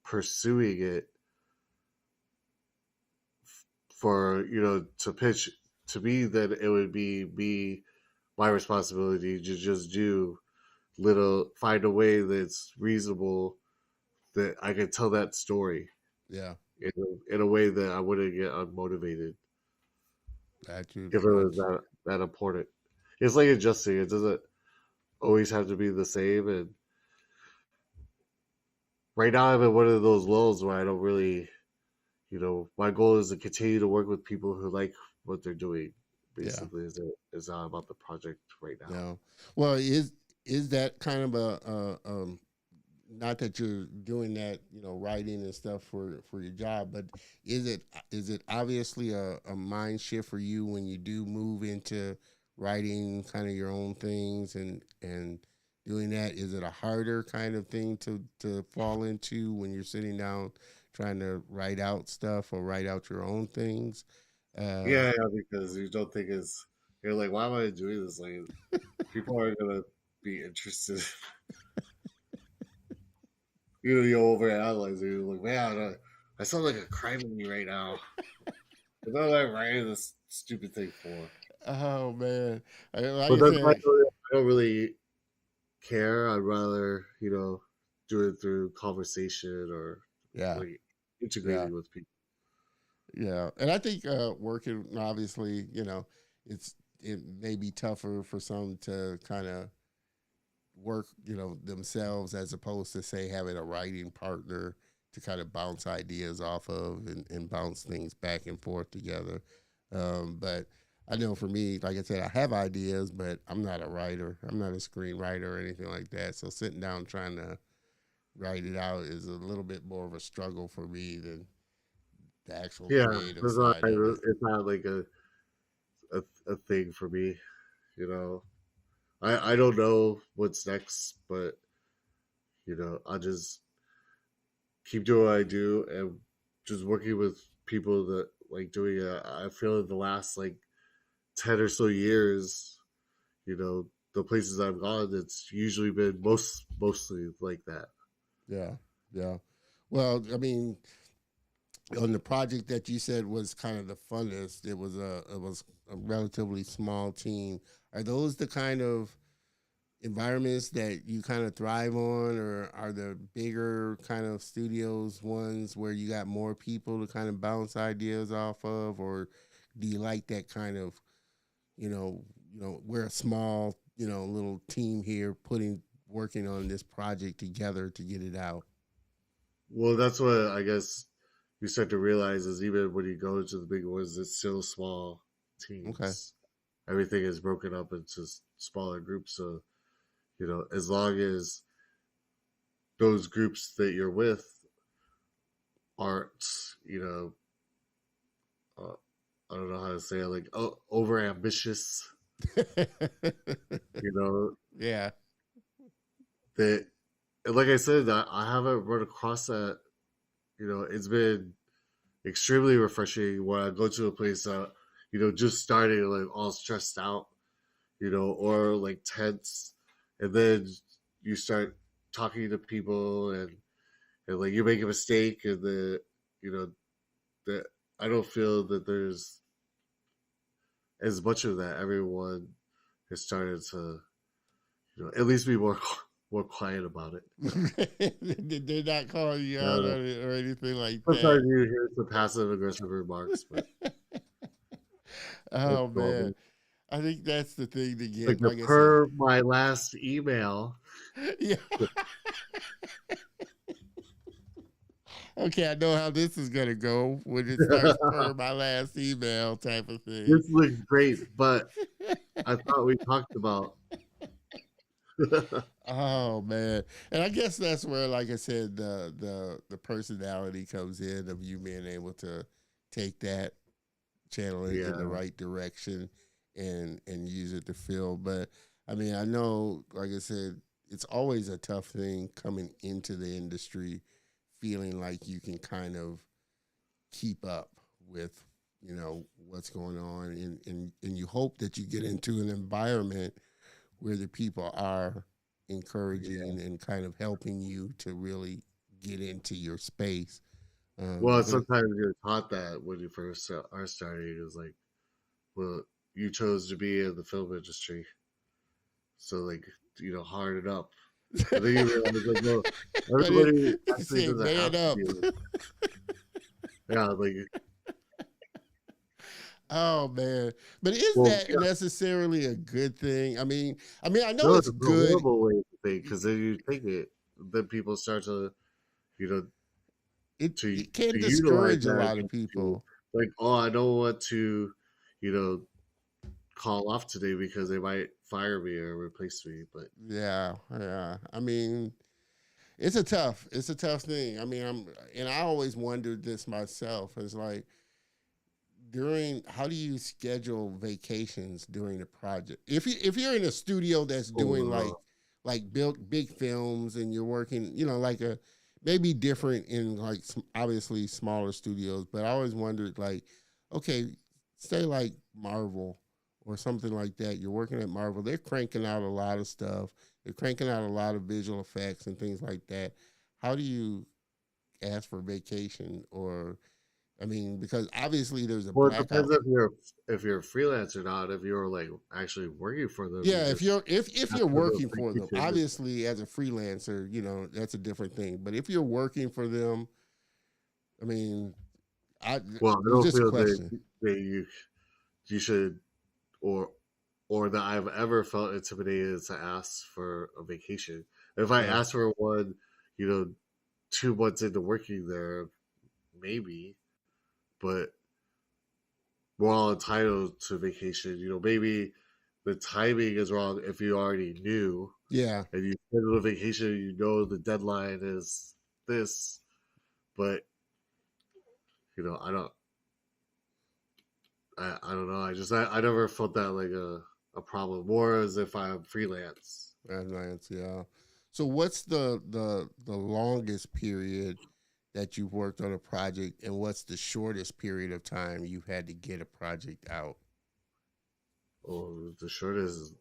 B: pursuing it for to pitch to me, then it would be me my responsibility to just do find a way that's reasonable that I can tell that story
A: yeah,
B: in a way that I wouldn't get unmotivated
A: got you.
B: if it was that important. It's like adjusting. It doesn't always have to be the same. And right now, I'm in one of those lulls where I don't really, my goal is to continue to work with people who like what they're doing.
A: Yeah.
B: Basically, is not about the project right now.
A: Yeah. Well, is that kind of not that you're doing that, writing and stuff for your job, but is it obviously a mind shift for you when you do move into writing kind of your own things and doing that? Is it a harder kind of thing to fall into when you're sitting down trying to write out stuff or write out your own things? Uh,
B: Yeah, because you don't think it's you're like, why am I doing this? Like, people aren't gonna be interested. You overanalyze it. You're like, man, I sound like a crybaby right now. What am I writing this stupid thing for?
A: oh man, like
B: But
A: I
B: that's why
A: said,
B: I don't really care. I'd rather, do it through conversation or
A: yeah,
B: like
A: yeah.
B: integrating with people.
A: Yeah, and I think working obviously, it may be tougher for some to kind of work, themselves as opposed to say having a writing partner to kind of bounce ideas off of and bounce things back and forth together. But I know for me, like I said, I have ideas, but I'm not a writer. I'm not a screenwriter or anything like that. So sitting down trying to write it out is a little bit more of a struggle for me than the actual
B: Yeah,
A: creative
B: it's not,
A: side of it.
B: it's not like a thing for me. You know, I don't know what's next, but I just keep doing what I do and just working with people that like doing it. I feel in the last like 10 or so years, the places I've gone, it's usually been mostly like that.
A: Yeah, yeah. Well, I mean, on the project that you said was kind of the funnest, it was a relatively small team. Are those the kind of environments that you kind of thrive on, or are the bigger kind of studios ones where you got more people to kind of bounce ideas off of, or do you like that kind of, we're a small, little team here working on this project together to get it out?
B: Well, that's what I guess you start to realize is even when you go into the big ones, it's still small
A: Okay.
B: teams. Everything is broken up into smaller groups. So, as long as those groups that you're with aren't, you know, uh, I don't know how to say it, like over ambitious, you know,
A: Yeah.
B: that, and like I said, I haven't run across that. It's been extremely refreshing when I go to a place that, just starting like all stressed out, or like tense, and then you start talking to people and like you make a mistake and you know, that I don't feel that there's as much of that. Everyone has started to, at least be more quiet about it.
A: They're not calling you out
B: Uh,
A: on it or anything like
B: Sometimes
A: that.
B: you hear some passive aggressive remarks, but that's
A: Oh man,
B: normal.
A: I think that's the thing to
B: Like
A: get.
B: the
A: Like I said,
B: per my last email.
A: yeah. Okay, I know how this is gonna go when it starts per my last email type of thing.
B: This looks great, but I thought we talked about.
A: Oh man, and I guess that's where, like I said, the personality comes in of you being able to take that, channel it in the
B: Yeah.
A: right direction, and use it to fill. But I mean, I know, like I said, it's always a tough thing coming into the industry, feeling like you can kind of keep up with what's going on, and you hope that you get into an environment where the people are
B: Yeah.
A: encouraging and kind of helping you to really get into your space.
B: Well,
A: But
B: sometimes you're taught that when you first are starting is like, well, you chose to be in the film industry, so like, harden up. But then you realize like, well,
A: but it,
B: everybody
A: it
B: actually
A: said,
B: doesn't have
A: man
B: to
A: up.
B: be. Yeah, like,
A: Oh man, but is
B: well,
A: that necessarily a good thing? I know
B: no,
A: it's
B: it's a
A: good.
B: horrible way to think because then you take it, then people start to, you know,
A: It
B: to
A: it can
B: utilize
A: discourage a
B: that
A: lot of
B: against you.
A: people.
B: Like, oh, I don't want to, you know, call off today because they might fire me or replace me. But
A: Yeah, yeah. It's a tough thing. And I always wondered this myself. It's like, how do you schedule vacations during the project? If you're in a studio that's doing
B: oh,
A: like built big films, and you're working, like a maybe different in like obviously smaller studios, but I always wondered, like, okay, say like Marvel or something like that. You're working at Marvel, they're cranking out a lot of stuff. They're cranking out a lot of visual effects and things like that. How do you ask for vacation? Or because obviously there's a
B: well, it depends
A: blackout.
B: if you're a freelance or not. If you're like actually working for them, you
A: Yeah, if
B: just
A: you're
B: ask for the
A: working for them,
B: vacation.
A: obviously as a freelancer, that's a different thing. But if you're working for them, I mean, I
B: Well, I
A: it was
B: don't
A: just a
B: feel
A: question.
B: that you should or or that I've ever felt intimidated to ask for a vacation. If I
A: Right.
B: ask for one, you know, 2 months into working there, maybe, but we're all entitled to vacation. Maybe the timing is wrong if you already knew
A: Yeah.
B: and you schedule a vacation, the deadline is this, but I don't know. I never felt that like a problem. More as if I'm freelance.
A: Freelance, yeah. So what's the longest period that you've worked on a project, and what's the shortest period of time you've had to get a project out?
B: Oh, the shortest is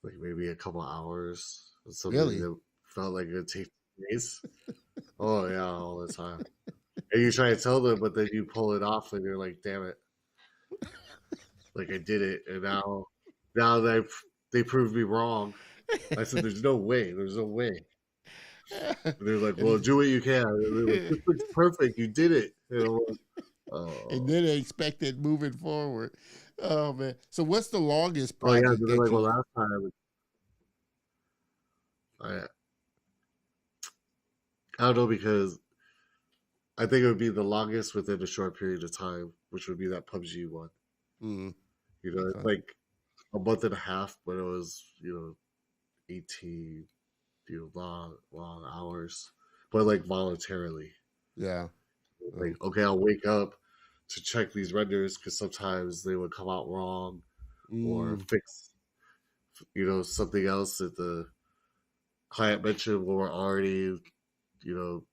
B: like maybe a couple hours. Something
A: Really?
B: that felt like it would take days. Oh yeah, all the time. And you try to tell them, but then you pull it off, and you're like, "Damn it! Like I did it." And now they proved me wrong. I said, "There's no way. There's no way." And they're like, "Well,
A: and,
B: do what you can." And they're like, "This looks perfect. You did it." And I'm like,
A: and
B: "Oh,
A: then they expect it moving forward. Oh man! So what's the longest
B: oh yeah."
A: project
B: They're
A: that
B: like, "Well,
A: you?
B: last time I I don't know because I think it would be the longest within a short period of time, which would be that PUBG one.
A: Mm,
B: It's
A: okay.
B: like a month and a half, but it was 18 long hours, but like voluntarily.
A: Yeah.
B: Like
A: Oh,
B: okay, I'll wake up to check these renders because sometimes they would come out wrong or
A: mm,
B: fix something else that the client mentioned when we're already you know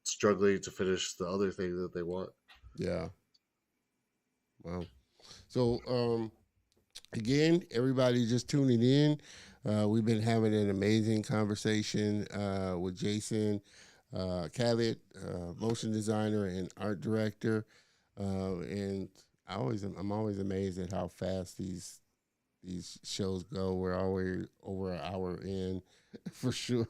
B: struggling to finish the other thing that they want.
A: yeah. Wow. So again, everybody just tuning in. We've been having an amazing conversation with Jason Cavitt, motion designer and art director. And I'm always amazed at how fast these shows go. We're always over an hour in, for sure.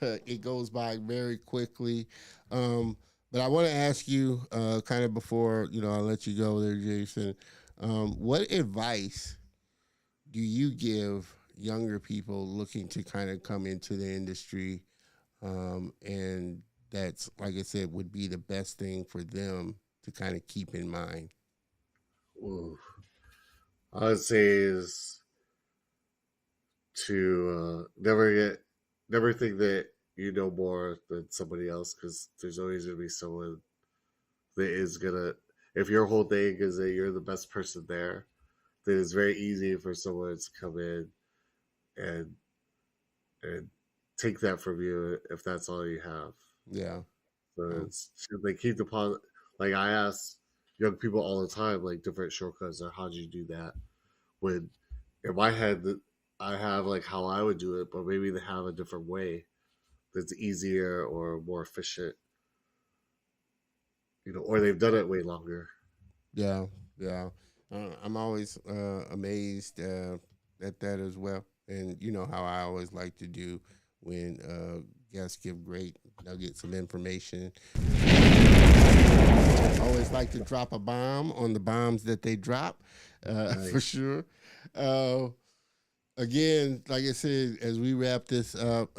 A: It goes by very quickly. But I want to ask you, kind of before I let you go there, Jason. What advice do you give younger people looking to kind of come into the industry, and that's, like I said, would be the best thing for them to kind of keep in mind?
B: Ooh. I would say is to never think that you know more than somebody else because there's always gonna be someone that is gonna. If your whole thing is that you're the best person there, then it's very easy for someone to come in and and take that from you if that's all you have.
A: Yeah.
B: So
A: Um,
B: it's they keep the like I ask young people all the time like different shortcuts or how do you do that when in my head that I have like how I would do it, but maybe they have a different way that's easier or more efficient, or they've done it way longer.
A: yeah. Yeah. I'm always amazed at that as well. And you know how I always like to do when guests give great nuggets of information. I always like to drop a bomb on the bombs that they drop, for
B: Nice.
A: sure. Uh, Again, like I said, as we wrap this up,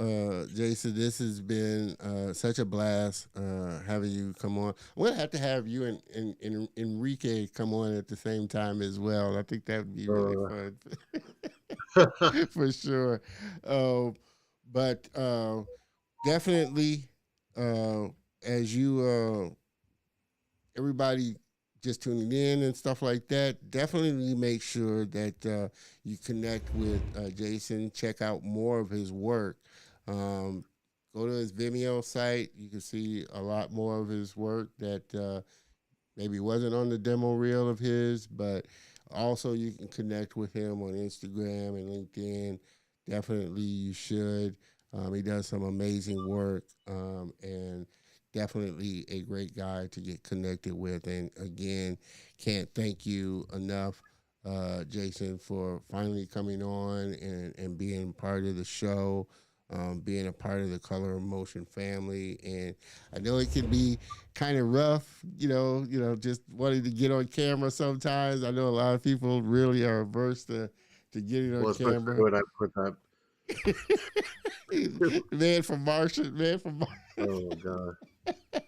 A: Jason, this has been such a blast having you come on. I'm gonna have to have you and Enrique come on at the same time as well. I think that would be really
B: Uh,
A: fun, for sure. Uh, but definitely, uh, as you everybody just tuning in and stuff like that, definitely make sure that you connect with Jason. Check out more of his work. Um, Go to his Vimeo site. You can see a lot more of his work that maybe wasn't on the demo reel of his, but also you can connect with him on Instagram and LinkedIn. Definitely you should. He does some amazing work, and definitely a great guy to get connected with. And again, can't thank you enough, Jason, for finally coming on and being part of the show, being a part of the Color and Motion family. And I know it can be kind of rough, just wanting to get on camera sometimes. I know a lot of people really are averse to getting on
B: well, especially
A: camera.
B: when I put that.
A: Man from Martian, man from Martian.
B: Oh god, I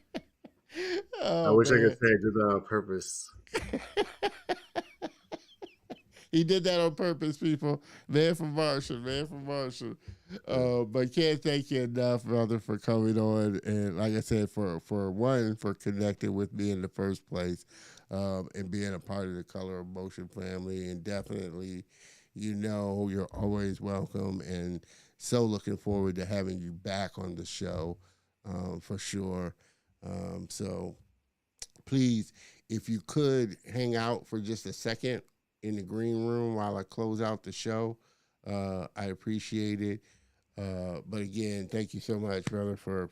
A: Oh
B: wish I could
A: man.
B: say I did that on purpose.
A: He did that on purpose, people. Man from Martian, man from Martian. But can't thank you enough, brother, for coming on. And like I said, for connecting with me in the first place, and being a part of the Color of Motion family. And definitely, you're always welcome. And so looking forward to having you back on the show, for sure. So please, if you could hang out for just a second in the green room while I close out the show, I appreciate it. But again, thank you so much, brother, for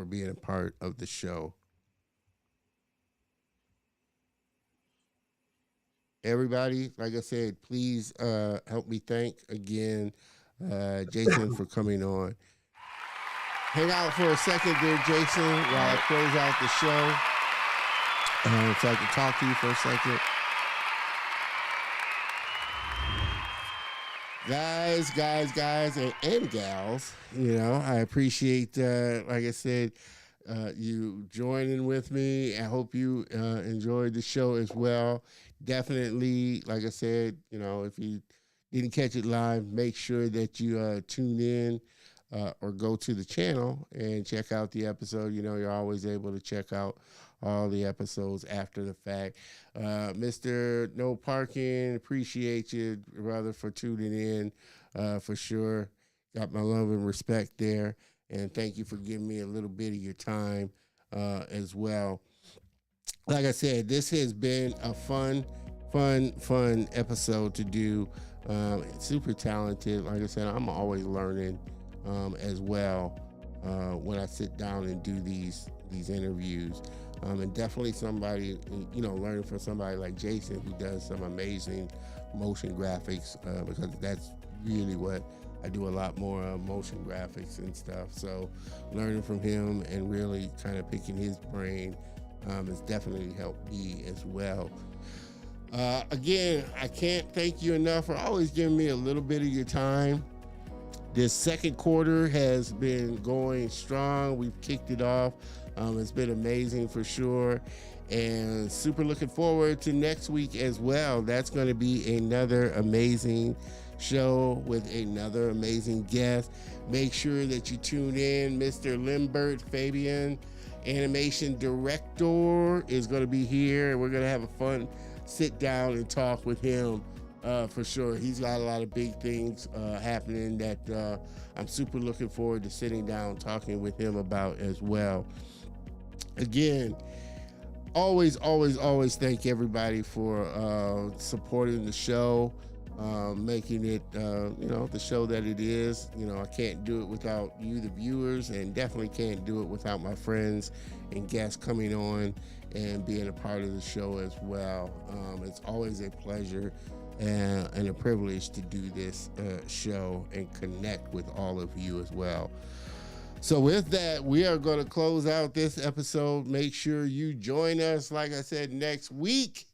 A: being a part of the show. Everybody, like I said, please help me thank again Jason for coming on. Hang out for a second there, Jason, while I close out the show. So I can talk to you for a second. Guys, and gals, I appreciate, like I said, you joining with me. I hope you enjoyed the show as well. Definitely, like I said, if you didn't catch it live, make sure that you tune in or go to the channel and check out the episode. You're always able to check out all the episodes after the fact. Mr. No Parking, appreciate you, brother, for tuning in, for sure. Got my love and respect there. And thank you for giving me a little bit of your time as well. Like I said, this has been a fun episode to do. Super talented. Like I said, I'm always learning as well when I sit down and do these interviews. And definitely somebody, learning from somebody like Jason, who does some amazing motion graphics, because that's really what I do, a lot more motion graphics and stuff. So learning from him and really kind of picking his brain has definitely helped me as well. Again, I can't thank you enough for always giving me a little bit of your time. This second quarter has been going strong. We've kicked it off. It's been amazing for sure. And super looking forward to next week as well. That's going to be another amazing show with another amazing guest. Make sure that you tune in. Mr. Limbert Fabian, animation director, is going to be here. We're going to have a fun sit down and talk with him. For sure. He's got a lot of big things happening that I'm super looking forward to sitting down talking with him about as well. Again, always thank everybody for supporting the show, making it, the show that it is. I can't do it without you, the viewers, and definitely can't do it without my friends and guests coming on and being a part of the show as well. It's always a pleasure and a privilege to do this show and connect with all of you as well. So with that, we are going to close out this episode. Make sure you join us, like I said, next week.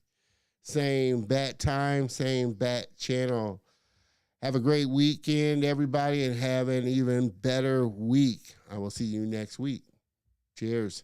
A: Same bat time, same bat channel. Have a great weekend, everybody, and have an even better week. I will see you next week. Cheers.